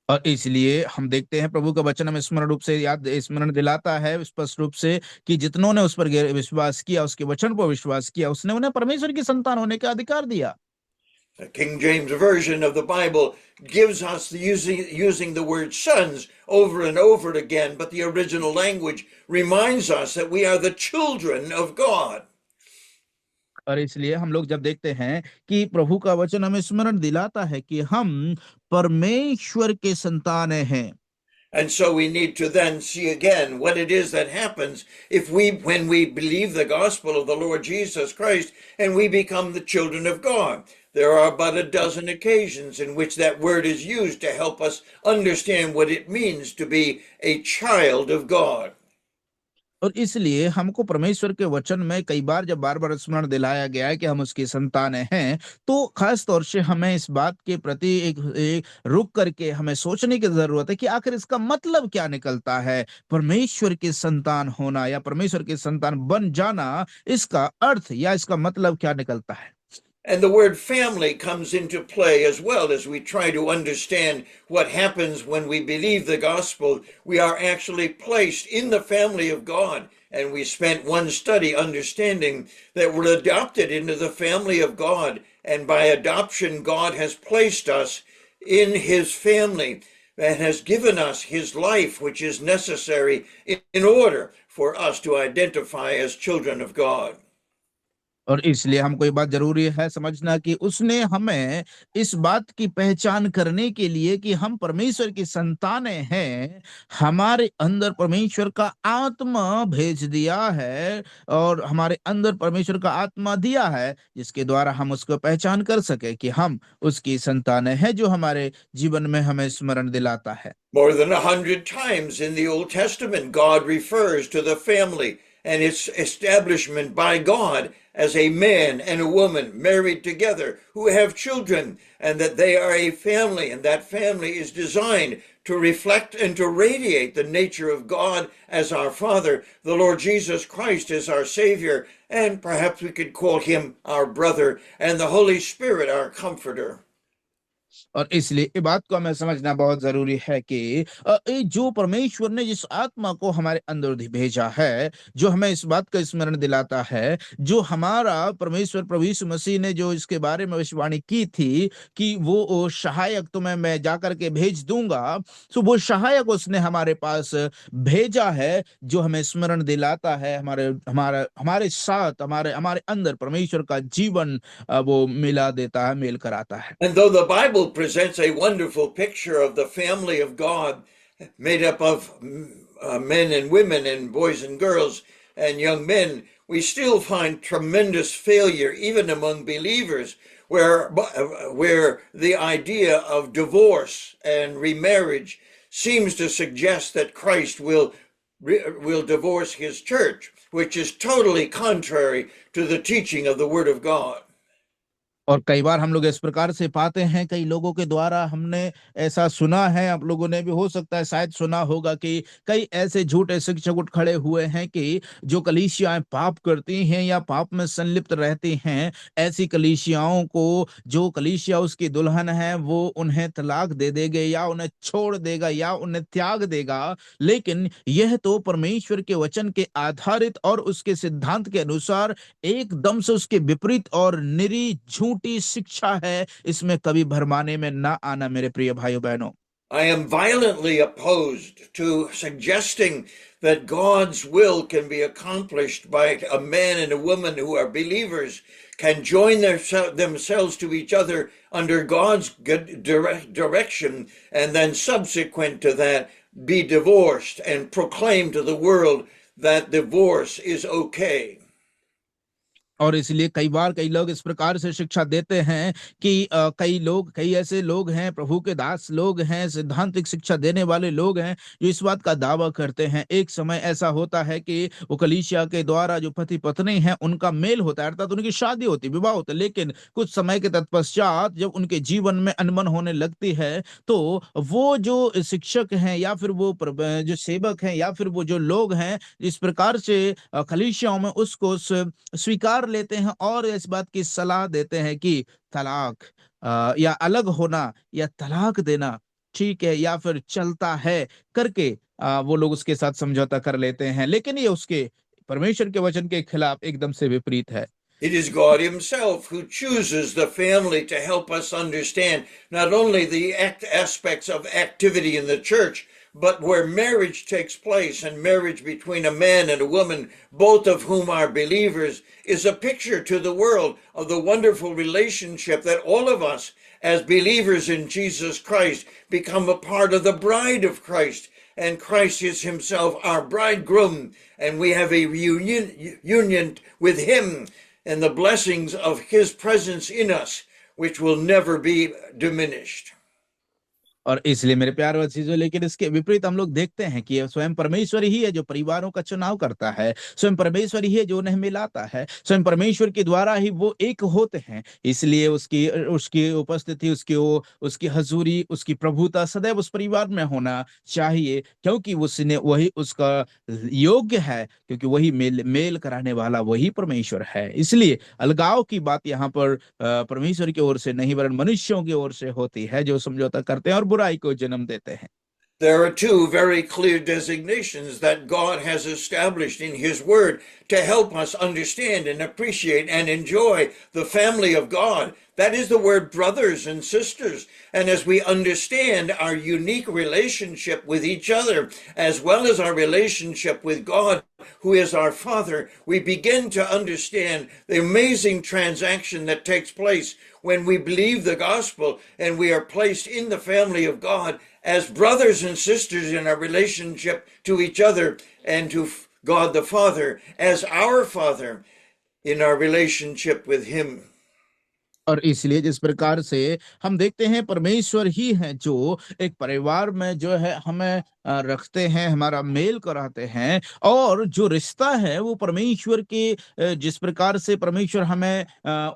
और इसलिए हम देखते हैं प्रभु का वचन हमें स्मरण दिलाता है स्पष्ट रूप से कि जितनों ने उस पर विश्वास किया, उसके वचन पर विश्वास किया, उसने उन्हें परमेश्वर की संतान होने का अधिकार दिया। The King James Version of the Bible gives us using the word sons over and over again, but the original language reminds us that we are the children of God. और इसलिए हम लोग जब देखते हैं कि प्रभु का वचन हमें स्मरण दिलाता है कि हम परमेश्वर के संतान हैं। And so we need to then see again what it is that happens when we believe the gospel of the Lord Jesus Christ and we become the children of God. There are about a dozen occasions in which that word is used to help us understand what it means to be a child of God. और इसलिए हमको परमेश्वर के वचन में कई बार जब बार बार स्मरण दिलाया गया है कि हम उसकी संतान हैं, तो खास तौर से हमें इस बात के प्रति एक रुक करके हमें सोचने की जरूरत है कि आखिर इसका मतलब क्या निकलता है। परमेश्वर के संतान होना या परमेश्वर के संतान बन जाना, इसका अर्थ या इसका मतलब क्या निकलता है। And the word family comes into play as well as we try to understand what happens when we believe the gospel. We are actually placed in the family of God. And we spent one study understanding that we're adopted into the family of God. And by adoption, God has placed us in his family and has given us his life, which is necessary in order for us to identify as children of God. और इसलिए हमको ये बात जरूरी है समझना कि उसने हमें इस बात की पहचान करने के लिए कि हम परमेश्वर की संतानें हैं, हमारे अंदर परमेश्वर का आत्मा भेज दिया है और हमारे अंदर परमेश्वर का आत्मा दिया है, जिसके द्वारा हम उसको पहचान कर सके कि हम उसकी संतानें हैं, जो हमारे जीवन में हमें स्मरण दिलाता है। More than 100 times in the Old Testament, God refers to the family and its establishment by God as a man and a woman married together who have children, and that they are a family, and that family is designed to reflect and to radiate the nature of God as our Father, the Lord Jesus Christ as our Savior, and perhaps we could call him our brother, and the Holy Spirit our comforter. और इसलिए ये बात को हमें समझना बहुत जरूरी है कि ये जो परमेश्वर ने जिस आत्मा को हमारे अंदर भेजा है, जो हमें इस बात का स्मरण दिलाता है, जो हमारा परमेश्वर प्रभु यीशु मसीह ने जो इसके बारे में भविष्यवाणी की थी कि वो सहायक तुम्हें मैं जाकर के भेज दूंगा, तो वो सहायक उसने हमारे पास भेजा है, जो हमें स्मरण दिलाता है हमारे हमारे हमारे साथ हमारे हमारे अंदर परमेश्वर का जीवन वो मिला देता है, मेल कराता है। And though the Bible presents a wonderful picture of the family of God made up of men and women and boys and girls and young men, we still find tremendous failure even among believers where the idea of divorce and remarriage seems to suggest that Christ will divorce his church, which is totally contrary to the teaching of the Word of God. और कई बार हम लोग इस प्रकार से पाते हैं, कई लोगों के द्वारा हमने ऐसा सुना है, आप लोगों ने भी हो सकता है शायद सुना होगा कि कई ऐसे झूठे शिक्षक उठ खड़े हुए हैं कि जो कलीसियाएं पाप करती हैं या पाप में संलिप्त रहती हैं, ऐसी कलीसियाओं को जो कलीसिया उसकी दुल्हन है वो उन्हें तलाक दे देगा या उन्हें छोड़ देगा या उन्हें त्याग देगा। लेकिन यह तो परमेश्वर के वचन के आधारित और उसके सिद्धांत के अनुसार एकदम से उसके विपरीत और निरी झूठी शिक्षा है। इसमें कभी भरमाने में ना आना मेरे प्रिय भाइयों बहनों। I am violently opposed to suggesting that God's will can be accomplished by a man and a woman who are believers, can join themselves to each other under God's direction, and then subsequent to that be divorced and proclaim to the world that divorce is okay. और इसलिए कई बार कई लोग इस प्रकार से शिक्षा देते हैं कि कई ऐसे लोग हैं, प्रभु के दास लोग हैं, सिद्धांतिक शिक्षा देने वाले लोग हैं, जो इस बात का दावा करते हैं एक समय ऐसा होता है कि वो कलीसिया के द्वारा जो पति पत्नी हैं उनका मेल होता है, अर्थात उनकी शादी होती, विवाह होता है, लेकिन कुछ समय के तत्पश्चात जब उनके जीवन में अनबन होने लगती है, तो वो जो शिक्षक हैं या फिर वो जो सेवक हैं या फिर वो जो लोग हैं, इस प्रकार से कलीसियाओं में उसको स्वीकार लेते हैं और इस बात की सलाह देते हैं कि तलाक या अलग होना या तलाक देना ठीक है या फिर चलता है करके वो लोग उसके साथ समझौता कर लेते हैं, लेकिन ये उसके परमेश्वर के वचन के खिलाफ एकदम से विपरीत है। It is God Himself who chooses the family to help us understand not only the aspects of activity in the church, but where marriage takes place, and marriage between a man and a woman, both of whom are believers, is a picture to the world of the wonderful relationship that all of us, as believers in Jesus Christ, become a part of the bride of Christ. And Christ is Himself our bridegroom, and we have a union with Him and the blessings of His presence in us, which will never be diminished. और इसलिए मेरे प्यार और चीजों, लेकिन इसके विपरीत हम लोग देखते हैं कि स्वयं परमेश्वर ही है जो परिवारों का चुनाव करता है, स्वयं परमेश्वर ही है जो उन्हें मिलाता है, स्वयं परमेश्वर के द्वारा ही वो एक होते हैं। इसलिए उसकी उसकी उपस्थिति, उसकी हजूरी, उसकी प्रभुता सदैव उस परिवार में होना चाहिए, क्योंकि उसने वही उसका योग्य है, क्योंकि वही मेल मेल कराने वाला वही परमेश्वर है। इसलिए अलगाव की बात यहाँ पर परमेश्वर की ओर से नहीं, वरन मनुष्यों की ओर से होती है, जो समझौता करते हैं और बुराई को जन्म देते हैं। There are two very clear designations that God has established in His Word to help us understand and appreciate and enjoy the family of God. That is the word brothers and sisters. And as we understand our unique relationship with each other, as well as our relationship with God, who is our Father, we begin to understand the amazing transaction that takes place when we believe the gospel and we are placed in the family of God as brothers and sisters in our relationship to each other and to God the Father as our Father in our relationship with Him. और इसलिए जिस प्रकार से हम देखते हैं परमेश्वर ही है जो एक परिवार में जो है हमें रखते हैं, हमारा मेल कराते हैं, और जो रिश्ता है वो परमेश्वर के जिस प्रकार से परमेश्वर हमें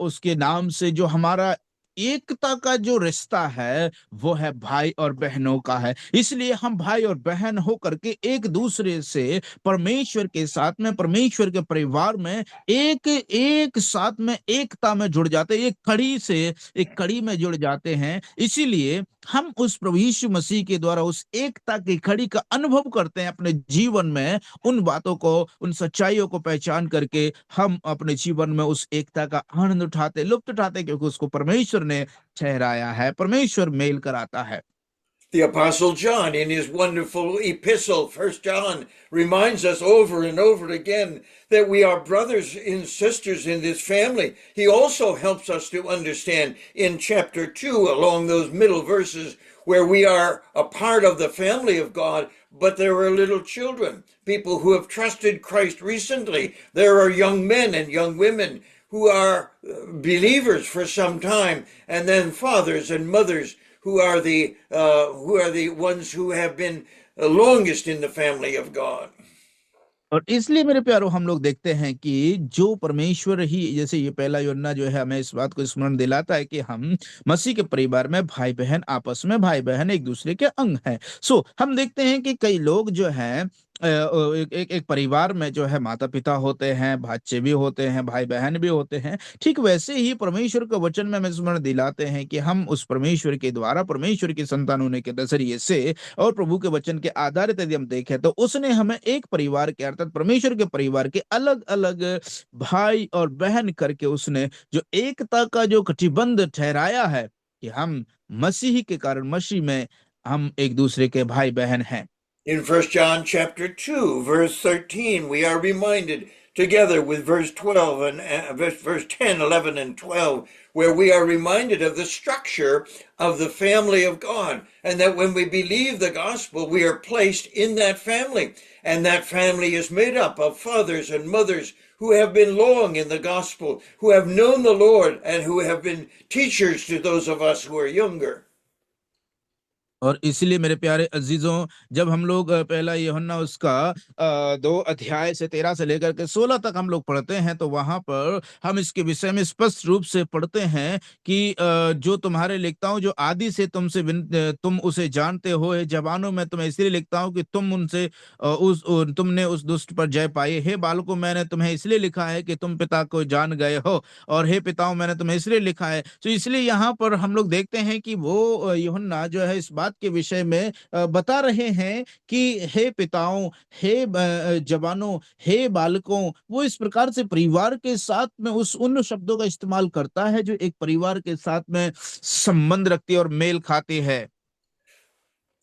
उसके नाम से जो हमारा एकता का जो रिश्ता है वो है भाई और बहनों का है। इसलिए हम भाई और बहन होकर के एक दूसरे से परमेश्वर के साथ में, परमेश्वर के परिवार में एक एक साथ में एकता में जुड़ जाते हैं, एक कड़ी में जुड़ जाते हैं। इसीलिए हम उस प्रभु यीशु मसीह के द्वारा उस एकता की कड़ी का अनुभव करते हैं अपने जीवन में। उन बातों को, उन सच्चाइयों को पहचान करके हम अपने जीवन में उस एकता का आनंद उठाते, लुत्फ उठाते, क्योंकि उसको परमेश्वर ने ठहराया है, परमेश्वर मेल कराता है। The Apostle John, in his wonderful epistle, 1 John, reminds us over and over again that we are brothers and sisters in this family. He also helps us to understand in chapter 2, along those middle verses, where we are a part of the family of God, but there are little children, people who have trusted Christ recently. There are young men and young women who are believers for some time, and then fathers and mothers who are the ones who have been longest in the family of God. और इसलिए मेरे प्यारो हम लोग देखते हैं कि जो परमेश्वर ही, जैसे ये पहला यूहन्ना जो है हमें इस बात को स्मरण दिलाता है कि हम मसीह के परिवार में भाई बहन, आपस में भाई बहन एक दूसरे के अंग हैं। सो हम देखते हैं कि कई लोग जो हैं एक परिवार में जो है माता पिता होते हैं, बच्चे भी होते हैं, भाई बहन भी होते हैं। ठीक वैसे ही परमेश्वर के वचन में हमें स्मरण दिलाते हैं कि हम उस परमेश्वर के द्वारा परमेश्वर की संतान होने के नजरिए से और प्रभु के वचन के आधारित यदि हम देखें तो उसने हमें एक परिवार के, अर्थात परमेश्वर के परिवार के अलग अलग भाई और बहन करके उसने जो एकता का जो कटिबंध ठहराया है कि हम मसीह के कारण, मसीह में हम एक दूसरे के भाई बहन हैं। In 1 John chapter 2, verse 13, we are reminded together with verse 12 and verse 10, 11, and 12, where we are reminded of the structure of the family of God, and that when we believe the gospel, we are placed in that family, and that family is made up of fathers and mothers who have been long in the gospel, who have known the Lord, and who have been teachers to those of us who are younger. और इसलिए मेरे प्यारे अजीजों, जब हम लोग पहला यूहन्ना उसका 2 अध्याय से 13 से लेकर के 16 तक हम लोग पढ़ते हैं, तो वहां पर हम इसके विषय में स्पष्ट रूप से पढ़ते हैं कि जो तुम्हारे लिखता हूं, जो आदि से तुम उसे जानते हो, जवानों में तुम्हें इसलिए लिखता हूं कि तुमने उस दुष्ट पर जय पाई। हे बालकों, मैंने तुम्हें इसलिए लिखा है कि तुम पिता को जान गए हो, और हे पिताओं, मैंने तुम्हें इसलिए लिखा है। तो इसलिए यहाँ पर हम लोग देखते हैं कि वो यूहन्ना जो है इस बात बात के विषय में बता रहे हैं कि हे पिताओं, हे जवानों, हे बालकों। वो इस प्रकार से परिवार के साथ में उस उन शब्दों का इस्तेमाल करता है जो एक परिवार के साथ में संबंध रखती है और मेल खाती है।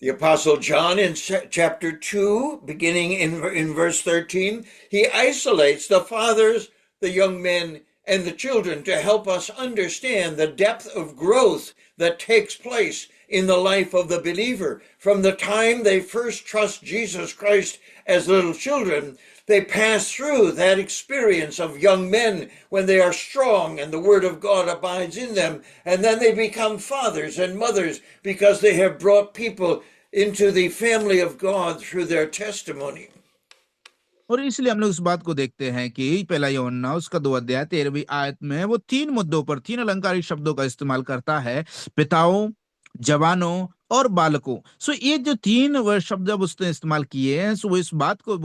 The Apostle John in chapter 2, beginning in verse 13, he isolates the fathers, the young men, and the children to help us understand the depth of growth that takes place in the life of the believer. From the time they first trust Jesus Christ as little children, they pass through that experience of young men when they are strong and the Word of God abides in them. And then they become fathers and mothers because they have brought people into the family of God through their testimony. और इसलिए हम लोग इस बात को देखते हैं कि पहला यूहन्ना उसका 2 अध्याय 13वीं आयत में वो 3 मुद्दों पर 3 अलंकारिक शब्दों का इस्तेमाल करता है: पिताओं, जवानों और बालकों। सो ये जो 3 शब्द जब उसने इस्तेमाल किए हैं, सो वो इस बात को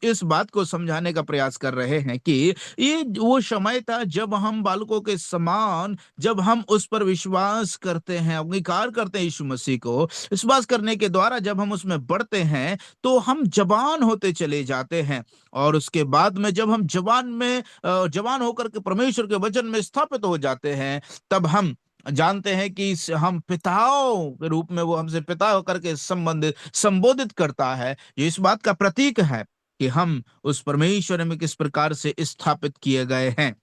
इस बात को समझाने का प्रयास कर रहे हैं कि ये वो समय था जब हम बालकों के समान, जब हम उस पर विश्वास करते हैं, अंगीकार करते हैं यीशु मसीह को, विश्वास करने के द्वारा जब हम उसमें बढ़ते हैं तो हम जवान होते चले जाते हैं। और उसके बाद में जब हम जवान होकर के परमेश्वर के वचन में स्थापित हो जाते हैं, तब हम जानते हैं कि हम पिताओं के रूप में वो हमसे पिता होकर के संबोधित करता है। ये इस बात का प्रतीक है कि हम उस परमेश्वर में किस प्रकार से स्थापित किए गए हैं।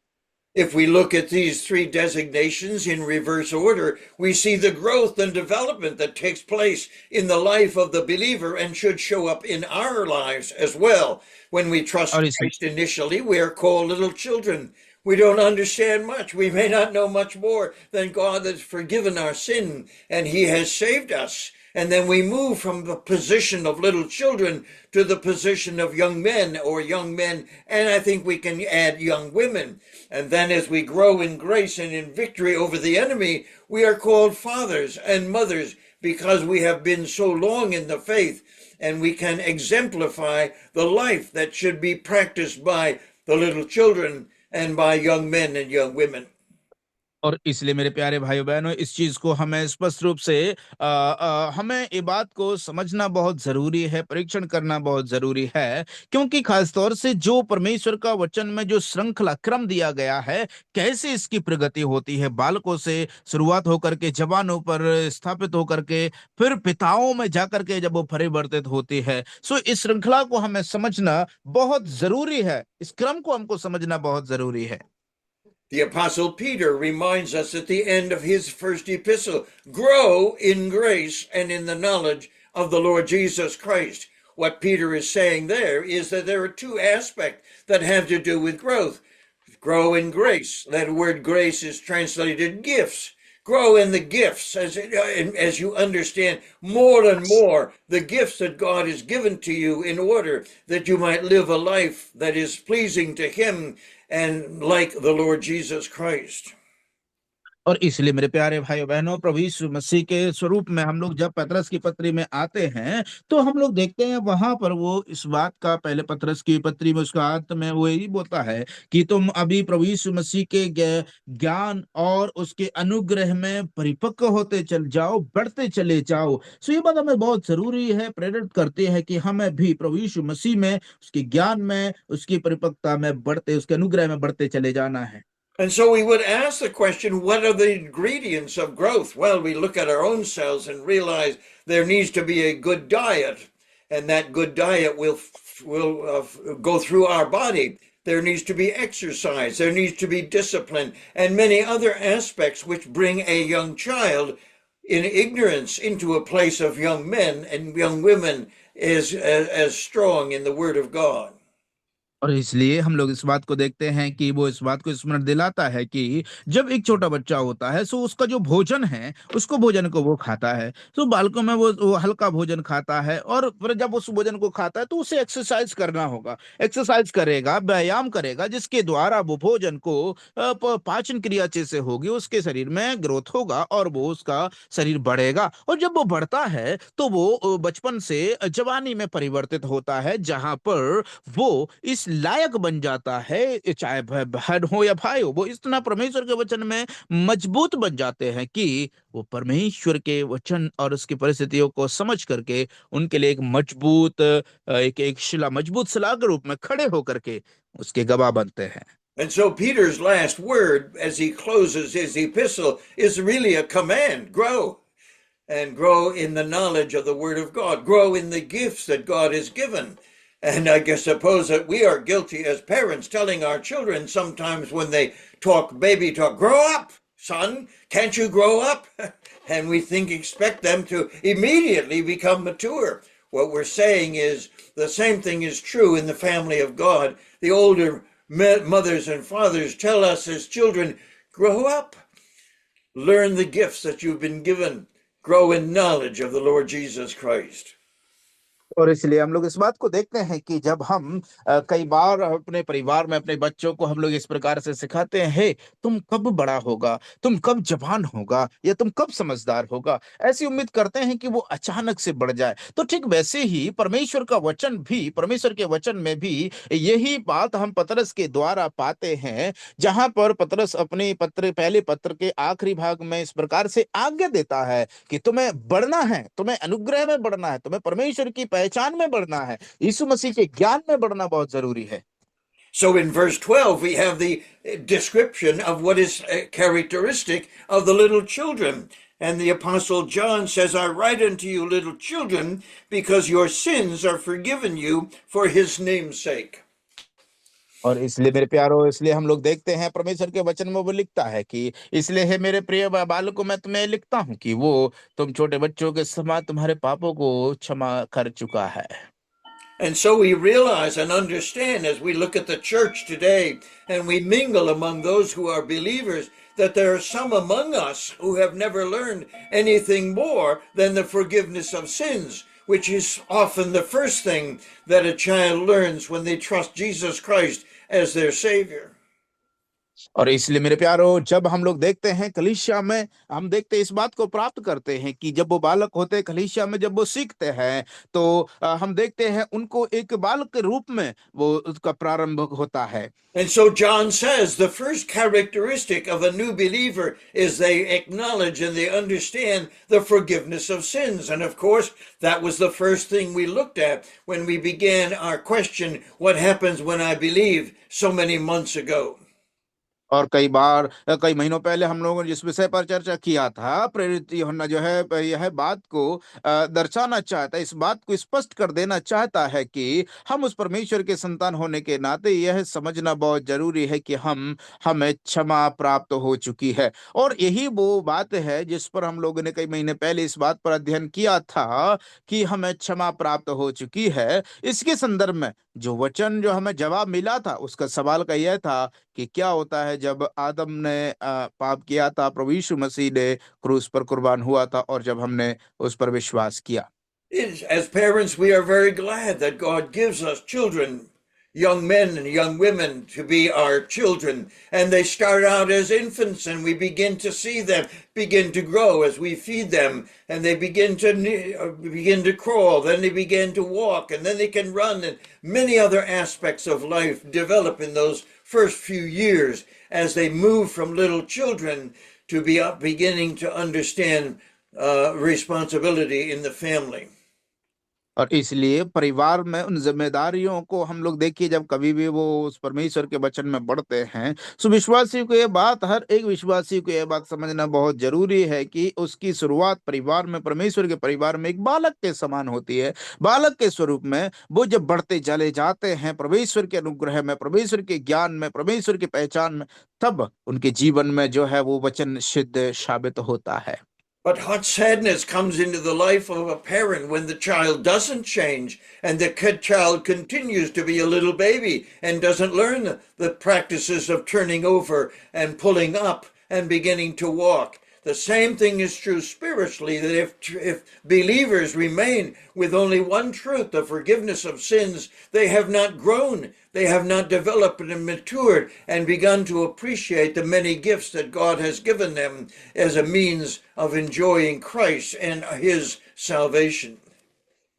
If we look at these three designations in reverse order, we see the growth and development that takes place in the life of the believer and should show up in our lives as well. When we trust और इस Christ initially, we are called little children. We don't understand much. We may not know much more than God has forgiven our sin and He has saved us. And then we move from the position of little children to the position of young men or young men, and I think we can add young women. And then as we grow in grace and in victory over the enemy, we are called fathers and mothers because we have been so long in the faith, and we can exemplify the life that should be practiced by the little children and by young men and young women. और इसलिए मेरे प्यारे भाइयों बहनों, इस चीज को हमें स्पष्ट रूप से हमें ये बात को समझना बहुत जरूरी है, परीक्षण करना बहुत जरूरी है, क्योंकि खास तौर से जो परमेश्वर का वचन में जो श्रृंखला क्रम दिया गया है, कैसे इसकी प्रगति होती है, बालकों से शुरुआत होकर के जवानों पर स्थापित होकर के फिर पिताओं में जाकर के जब वो परिवर्तित होती है। सो इस श्रृंखला को हमें समझना बहुत जरूरी है, इस क्रम को हमको समझना बहुत जरूरी है। The Apostle Peter reminds us at the end of his first epistle, grow in grace and in the knowledge of the Lord Jesus Christ. What Peter is saying there is that there are two aspects that have to do with growth. Grow in grace. That word grace is translated gifts. Grow in the gifts as you understand more and more the gifts that God has given to you in order that you might live a life that is pleasing to Him and like the Lord Jesus Christ. और इसलिए मेरे प्यारे भाइयों बहनों, प्रभु यीशु मसीह के स्वरूप में हम लोग जब पतरस की पत्री में आते हैं, तो हम लोग देखते हैं वहां पर वो इस बात का पहले पतरस की पत्री में उसका अंत में वो यही बोलता है कि तुम अभी प्रभु यीशु मसीह के ज्ञान और उसके अनुग्रह में परिपक्व होते चल जाओ, बढ़ते चले जाओ। सो ये बात हमें बहुत जरूरी है, प्रेरित करती है कि हमें भी प्रभु यीशु मसीह में, उसके ज्ञान में, उसकी परिपक्वता में बढ़ते, उसके अनुग्रह में बढ़ते चले जाना है। And so we would ask the question, what are the ingredients of growth? Well, we look at our own selves and realize there needs to be a good diet, and that good diet will go through our body. There needs to be exercise, there needs to be discipline, and many other aspects which bring a young child in ignorance into a place of young men and young women as strong in the Word of God. और इसलिए हम लोग इस बात को देखते हैं कि वो इस बात को स्मरण दिलाता है कि जब एक छोटा बच्चा होता है, सो उसका जो भोजन है, उसको भोजन को वो खाता है। तो बालकों में वो हल्का भोजन खाता है, और फिर जब उस भोजन को खाता है तो उसे एक्सरसाइज करना होगा, एक्सरसाइज करेगा, व्यायाम करेगा, जिसके द्वारा वो भोजन को पाचन क्रिया अच्छे से होगी, उसके शरीर में ग्रोथ होगा और वो उसका शरीर बढ़ेगा। और जब वो बढ़ता है तो वो बचपन से जवानी में परिवर्तित होता है, जहां पर वो इस लायक बन जाता है, चाहे बहन हो या भाई हो, वो इतना परमेश्वर के वचन में मजबूत बन जाते हैं कि वो परमेश्वर के वचन और उसकी परिस्थितियों को समझ करके उनके लिए एक मजबूत एक शिला, मजबूत शिला के रूप में खड़े होकर के उसके गवाह बनते हैं। And so Peter's last word as he closes his epistle is really a command: grow. And grow in the knowledge of the Word of God, grow in the gifts that God has given. And I guess suppose that we are guilty as parents telling our children sometimes when they talk baby talk, grow up, son, can't you grow up? And we expect them to immediately become mature. What we're saying is the same thing is true in the family of God. The older mothers and fathers tell us as children, grow up, learn the gifts that you've been given, grow in knowledge of the Lord Jesus Christ. और इसलिए हम लोग इस बात को देखते हैं कि जब हम कई बार अपने परिवार में अपने बच्चों को हम लोग इस प्रकार से सिखाते हैं, हे तुम कब बड़ा होगा, तुम कब जवान होगा, या तुम कब समझदार होगा, ऐसी उम्मीद करते हैं कि वो अचानक से बढ़ जाए। तो ठीक वैसे ही परमेश्वर का वचन भी, परमेश्वर के वचन में भी यही बात हम पतरस के द्वारा पाते हैं, जहां पर पतरस अपने पहले पत्र के आखिरी भाग में इस प्रकार से आज्ञा देता है कि तुम्हें बढ़ना है, तुम्हें अनुग्रह में बढ़ना है, तुम्हें परमेश्वर की पहचान में बढ़ना है, यीशु मसीह के ज्ञान में बढ़ना बहुत जरूरी है। So in verse 12, we have the description of what is characteristic of the little children. And the Apostle John says, I write unto you, little children, because your sins are forgiven you for his name's sake. और इसलिए मेरे प्यारो, इसलिए हम लोग देखते हैं परमेश्वर के वचन में वो लिखता है कि इसलिए है मेरे प्रिय बालकों, मैं तुम्हें लिखता हूं कि वो तुम छोटे बच्चों के समान तुम्हारे पापों को क्षमा कर चुका है। And so we realize and understand as we look at the church today and we mingle among those who are believers that there are some among us who have never learned anything more than the forgiveness of sins, which is often the first thing that a child learns when they trust Jesus Christ as their Savior. और इसलिए मेरे प्यारो, जब हम लोग देखते हैं कलीसिया में, हम देखते इस बात को प्राप्त करते हैं कि जब वो बालक होते हैं कलीसिया में, जब वो सीखते हैं तो हम देखते हैं उनको एक बालक के रूप में वो उसका प्रारंभ होता है। And so John says the first characteristic of a new believer is they acknowledge and they understand the forgiveness of sins. And of course, that was the first thing we looked at when we began our question, what happens when I believe, so many months ago. और कई बार कई महीनों पहले हम लोगों ने जिस विषय पर चर्चा किया था, प्रेरित यूहन्ना जो है यह बात को दर्शाना चाहता है, इस बात को स्पष्ट कर देना चाहता है कि हम उस परमेश्वर के संतान होने के नाते यह समझना बहुत जरूरी है कि हमें क्षमा प्राप्त हो चुकी है। और यही वो बात है जिस पर हम लोगों ने कई महीने पहले इस बात पर अध्ययन किया था कि हमें क्षमा प्राप्त हो चुकी है। इसके संदर्भ में जो वचन जो हमें जवाब मिला था, उसका सवाल का यह था कि क्या होता है जब आदम ने पाप किया था, प्रभु यीशु मसीह ने क्रूस पर कुर्बान हुआ था, और जब हमने उस पर विश्वास किया। As parents, we are very glad that God gives us children, young men and young women, to be our children. And they start out as infants, and we begin to see them begin to grow as we feed them, and they begin to crawl, then they begin to walk, and then they can run, and many other aspects of life develop in those first few years as they move from little children to be beginning to understand responsibility in the family. और इसलिए परिवार में उन जिम्मेदारियों को हम लोग देखिए, जब कभी भी वो उस परमेश्वर के वचन में बढ़ते हैं, सो विश्वासी को ये बात, हर एक विश्वासी को ये बात समझना बहुत जरूरी है कि उसकी शुरुआत परिवार में, परमेश्वर के परिवार में एक बालक के समान होती है। बालक के स्वरूप में वो जब बढ़ते चले जाते हैं परमेश्वर के अनुग्रह में, परमेश्वर के ज्ञान में, परमेश्वर की पहचान में, तब उनके जीवन में जो है वो वचन सिद्ध साबित होता है। But what sadness comes into the life of a parent when the child doesn't change and the child continues to be a little baby and doesn't learn the practices of turning over and pulling up and beginning to walk. The same thing is true spiritually, that if believers remain with only one truth, the forgiveness of sins, they have not grown, they have not developed and matured and begun to appreciate the many gifts that God has given them as a means of enjoying Christ and his salvation.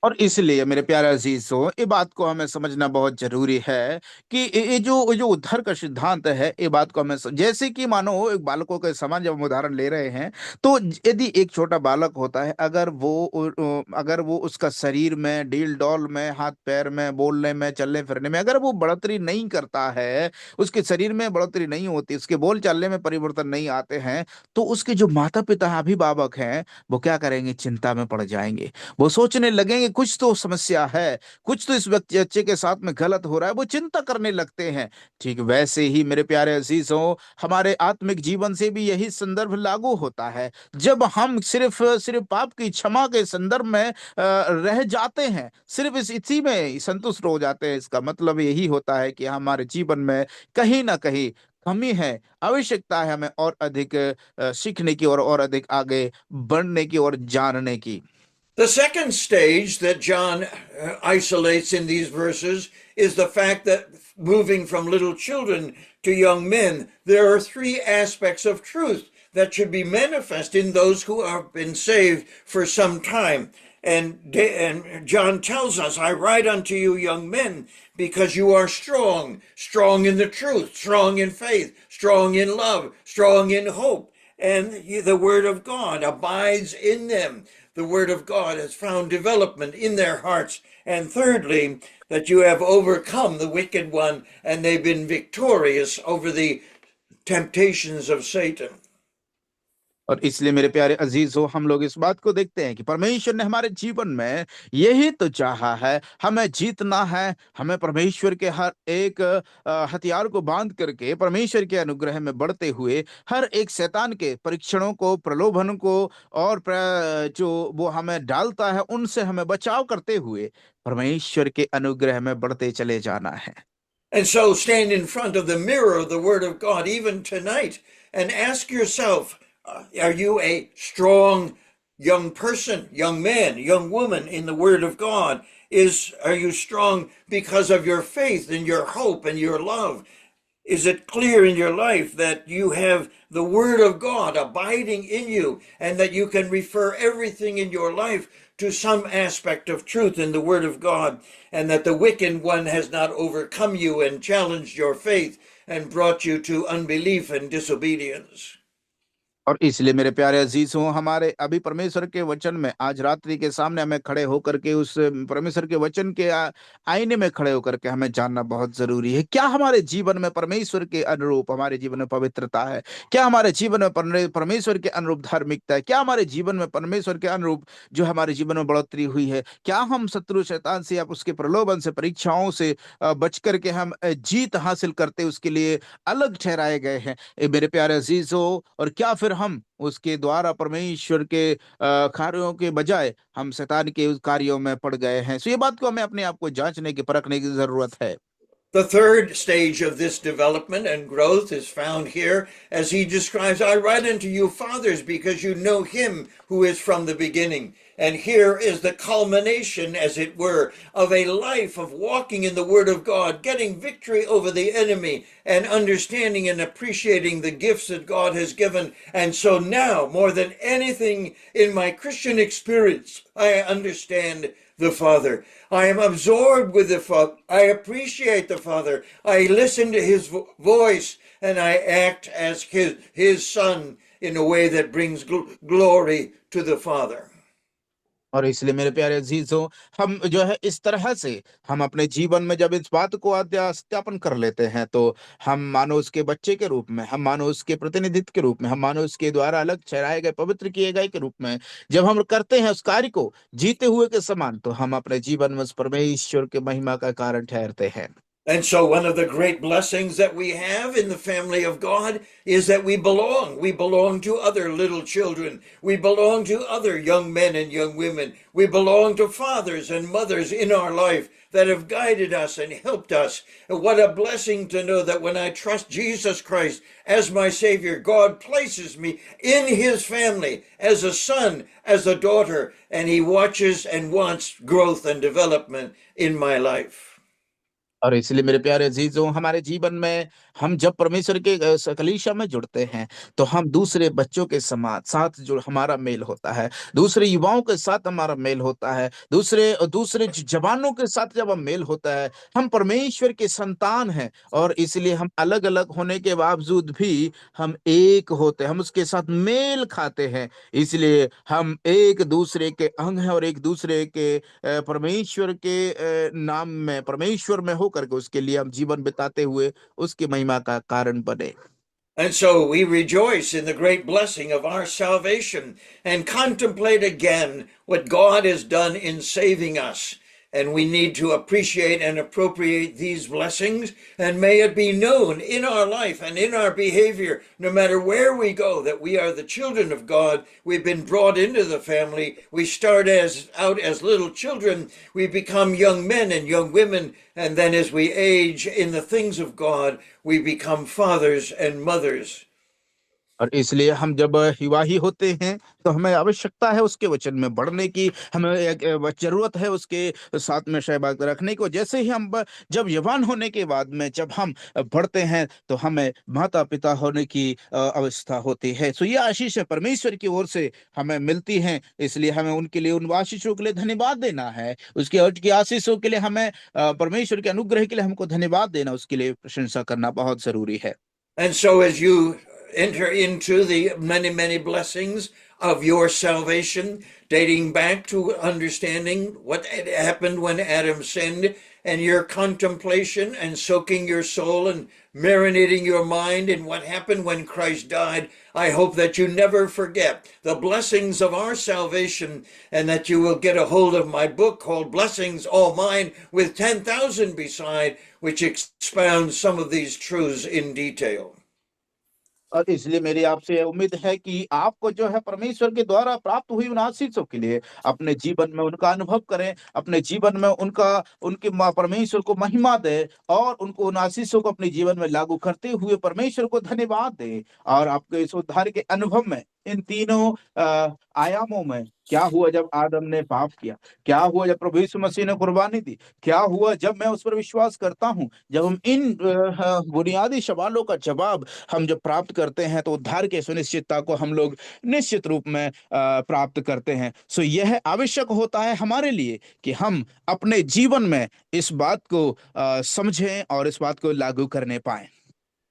और इसलिए मेरे प्यारे अजीजों, ये बात को हमें समझना बहुत जरूरी है कि ये जो उद्धार का सिद्धांत है, ये बात को जैसे कि मानो एक बालकों के समान जब हम उदाहरण ले रहे हैं, तो यदि एक छोटा बालक होता है, अगर वो उसका शरीर में, डील डॉल में, हाथ पैर में, बोलने में, चलने फिरने में अगर वो बढ़ोतरी नहीं करता है, उसके शरीर में बढ़ोतरी नहीं होती, उसके बोल चालने में परिवर्तन नहीं आते हैं, तो उसके जो माता पिता अभिभावक हैं, वो क्या करेंगे? चिंता में पड़ जाएंगे। वो सोचने लगेंगे कुछ तो समस्या है, कुछ तो इस व्यक्ति बच्चे के साथ में गलत हो रहा है, वो चिंता करने लगते हैं। ठीक वैसे ही मेरे प्यारे अजीजों, हमारे आत्मिक जीवन से भी यही संदर्भ लागू होता है। जब हम सिर्फ सिर्फ पाप की क्षमा के संदर्भ में रह जाते हैं, सिर्फ इसी में संतुष्ट हो जाते हैं, इसका मतलब यही होता है कि हमारे जीवन में कहीं ना कहीं कमी है, आवश्यकता है हमें और अधिक सीखने की और अधिक आगे बढ़ने की और जानने की। The second stage that John isolates in these verses is the fact that moving from little children to young men, there are three aspects of truth that should be manifest in those who have been saved for some time. And John tells us, I write unto you, young men, because you are strong, strong in the truth, strong in faith, strong in love, strong in hope. And the word of God abides in them. The word of God has found development in their hearts. And thirdly, that you have overcome the wicked one and they've been victorious over the temptations of Satan. और इसलिए मेरे प्यारे अजीजों, हम लोग इस बात को देखते हैं कि परमेश्वर ने हमारे जीवन में यही तो चाहा है, हमें जीतना है। हमें परमेश्वर के हर एक हथियार को बांध करके परमेश्वर के अनुग्रह में बढ़ते हुए हर एक शैतान के परीक्षणों को, प्रलोभन को और जो वो हमें डालता है, उनसे हमें बचाव करते हुए परमेश्वर के अनुग्रह में बढ़ते चले जाना है। And so stand in front of the mirror of the Word of God even tonight and ask yourself, are you a strong young person, young man, young woman in the Word of God? Are you strong because of your faith and your hope and your love? Is it clear in your life that you have the Word of God abiding in you and that you can refer everything in your life to some aspect of truth in the Word of God, and that the wicked one has not overcome you and challenged your faith and brought you to unbelief and disobedience? और इसलिए मेरे प्यारे अजीजों, हमारे अभी परमेश्वर के वचन में आज रात्रि के सामने हमें खड़े होकर के उस परमेश्वर के वचन के आईने में खड़े होकर के हमें जानना बहुत जरूरी है, क्या हमारे जीवन में परमेश्वर के अनुरूप हमारे जीवन में पवित्रता है? क्या हमारे जीवन में परमेश्वर के अनुरूप धार्मिकता है? क्या हमारे जीवन में परमेश्वर के अनुरूप जो हमारे जीवन में बढ़ोतरी हुई है? क्या हम शत्रु शैतान से या उसके प्रलोभन से, परीक्षाओं से बच करके हम जीत हासिल करते उसके लिए अलग ठहराए गए हैं, मेरे प्यारे अजीजों? और क्या फिर हम उसके द्वारा परमेश्वर के कार्यों के बजाय हम शैतान के उस कार्यों में पड़ गए हैं? सो ये बात को हमें अपने आप को जांचने की, परखने की जरूरत है। The third stage of this development and growth is found here as he describes, I write unto you, fathers, because you know him who is from the beginning. And here is the culmination, as it were, of a life of walking in the Word of God, getting victory over the enemy, and understanding and appreciating the gifts that God has given. And so now, more than anything in my Christian experience, I understand the Father. I am absorbed with the Father. I appreciate the Father. I listen to his voice and I act as his son in a way that brings glory to the Father. और इसलिए मेरे प्यारे अजीजों, हम जो है इस तरह से हम अपने जीवन में जब इस बात को सत्यापन कर लेते हैं, तो हम मानो उसके बच्चे के रूप में, हम मानो उसके प्रतिनिधित्व के रूप में, हम मानो उसके द्वारा अलग ठहराए गए, पवित्र किए गए के रूप में जब हम करते हैं उस कार्य को जीते हुए के समान, तो हम अपने जीवन में उस परमेश्वर के महिमा का कारण ठहरते हैं। And so one of the great blessings that we have in the family of God is that we belong. We belong to other little children. We belong to other young men and young women. We belong to fathers and mothers in our life that have guided us and helped us. And what a blessing to know that when I trust Jesus Christ as my Savior, God places me in his family as a son, as a daughter, and he watches and wants growth and development in my life. और इसलिए मेरे प्यारे अजीजों, हमारे जीवन में हम जब परमेश्वर के कलीसिया में जुड़ते हैं, तो हम दूसरे बच्चों के समाज साथ जो हमारा मेल होता है, दूसरे युवाओं के साथ हमारा मेल होता है, दूसरे दूसरे जवानों के साथ जब हम मेल होता है, हम परमेश्वर के संतान हैं। और इसलिए हम अलग अलग होने के बावजूद भी हम एक होते हैं, हम उसके साथ मेल खाते हैं। इसलिए हम एक दूसरे के अंग हैं, और एक दूसरे के परमेश्वर के नाम में, परमेश्वर में होकर के उसके लिए हम जीवन बिताते हुए उसकी महिमा का कारण बने। And so we rejoice in the great blessing of our salvation and contemplate again what God has done in saving us. And we need to appreciate and appropriate these blessings, and may it be known in our life and in our behavior, no matter where we go, that we are the children of God. We've been brought into the family. We start out as little children. We become young men and young women. And then as we age in the things of God, we become fathers and mothers. और इसलिए हम जब हिवाही होते हैं, तो हमें आवश्यकता है उसके वचन में बढ़ने की, हमें एक जरूरत है उसके साथ में सहभागिता रखने को। जैसे ही हम जब जवान होने के बाद में जब हम बढ़ते हैं, तो हमें माता पिता होने की अवस्था होती है। सो ये आशीष है परमेश्वर की ओर से हमें मिलती हैं, इसलिए हमें उनके लिए, उन आशीषों के लिए धन्यवाद देना है। उसके अर्थ की आशीषों के लिए हमें, परमेश्वर के अनुग्रह के लिए हमको धन्यवाद देना, उसके लिए प्रशंसा करना बहुत जरूरी है। And so as you enter into the many, many blessings of your salvation, dating back to understanding what had happened when Adam sinned, and your contemplation and soaking your soul and marinating your mind in what happened when Christ died, I hope that you never forget the blessings of our salvation, and that you will get a hold of my book called Blessings All Mine, with 10,000 beside, which expounds some of these truths in detail. और इसलिए मेरी आपसे उम्मीद है कि आपको जो है परमेश्वर के द्वारा प्राप्त हुई उन आशीषों के लिए अपने जीवन में उनका अनुभव करें, अपने जीवन में उनका, उनके माँ परमेश्वर को महिमा दे, और उनको उन आशीषों को अपने जीवन में लागू करते हुए परमेश्वर को धन्यवाद दे। और आपके इस उद्धार के अनुभव में, इन तीनों आयामों में, क्या हुआ जब आदम ने पाप किया, क्या हुआ जब प्रभु यीशु मसीह ने कुर्बानी दी, क्या हुआ जब मैं उस पर विश्वास करता हूं, जब हम इन बुनियादी सवालों का जवाब हम जब प्राप्त करते हैं, तो उद्धार की सुनिश्चितता को हम लोग निश्चित रूप में प्राप्त करते हैं। सो यह आवश्यक होता है हमारे लिए कि हम अपने जीवन में इस बात को समझें और इस बात को लागू करने पाएं।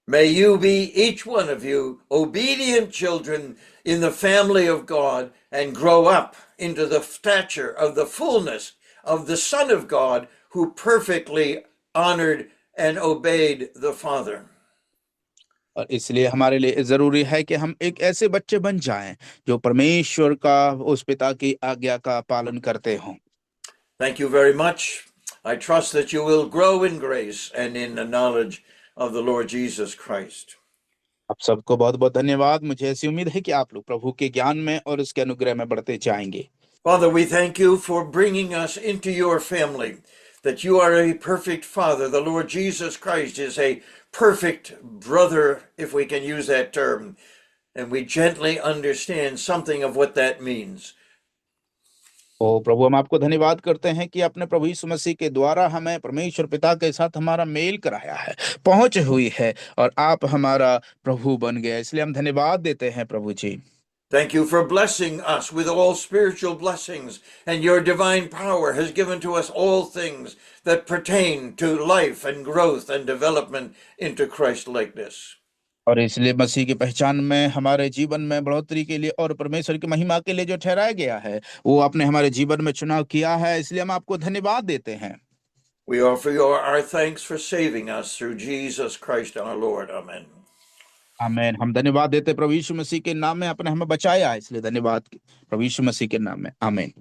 May you be, each one of you, obedient children in the family of God, and grow up into the stature of the fullness of the Son of God, who perfectly honored and obeyed the Father. और इसलिए हमारे लिए जरूरी है कि हम एक ऐसे बच्चे बन जाएं जो परमेश्वर का, उस पिता की आज्ञा का पालन करते हों। Thank you very much. I trust that you will grow in grace and in the knowledge of the Lord Jesus Christ. आप सबको बहुत बहुत धन्यवाद। मुझे ऐसी उम्मीद है कि आप लोग प्रभु के ज्ञान में और उसके अनुग्रह में बढ़ते जाएंगे। Father, we thank you for bringing us into your family, that you are a perfect Father. The Lord Jesus Christ is a perfect brother, if we can use that term, and we gently understand something of what that means. ओ प्रभु, हम आपको धन्यवाद करते हैं कि आपने प्रभु यीशु मसीह के द्वारा हमें परमेश्वर पिता के साथ हमारा मेल कराया है, पहुंच हुई है, और आप हमारा प्रभु बन गए। इसलिए हम धन्यवाद देते हैं प्रभु जी। Thank you for blessing us with all spiritual blessings, and your divine power has given to us all things that pertain to life and growth and development into Christ likeness. और इसलिए मसीह की पहचान में, हमारे जीवन में बढ़ोतरी के लिए और परमेश्वर की महिमा के लिए जो ठहराया गया है, वो आपने हमारे जीवन में चुनाव किया है। इसलिए हम आपको धन्यवाद देते हैं। We offer you our thanks for saving us through Jesus Christ our Lord. Amen. आमेन। हम धन्यवाद देते प्रभु यीशु मसीह के नाम में, आपने हमें बचाया है, इसलिए धन्यवाद प्रभु यीशु मसीह के नाम में। आमेन।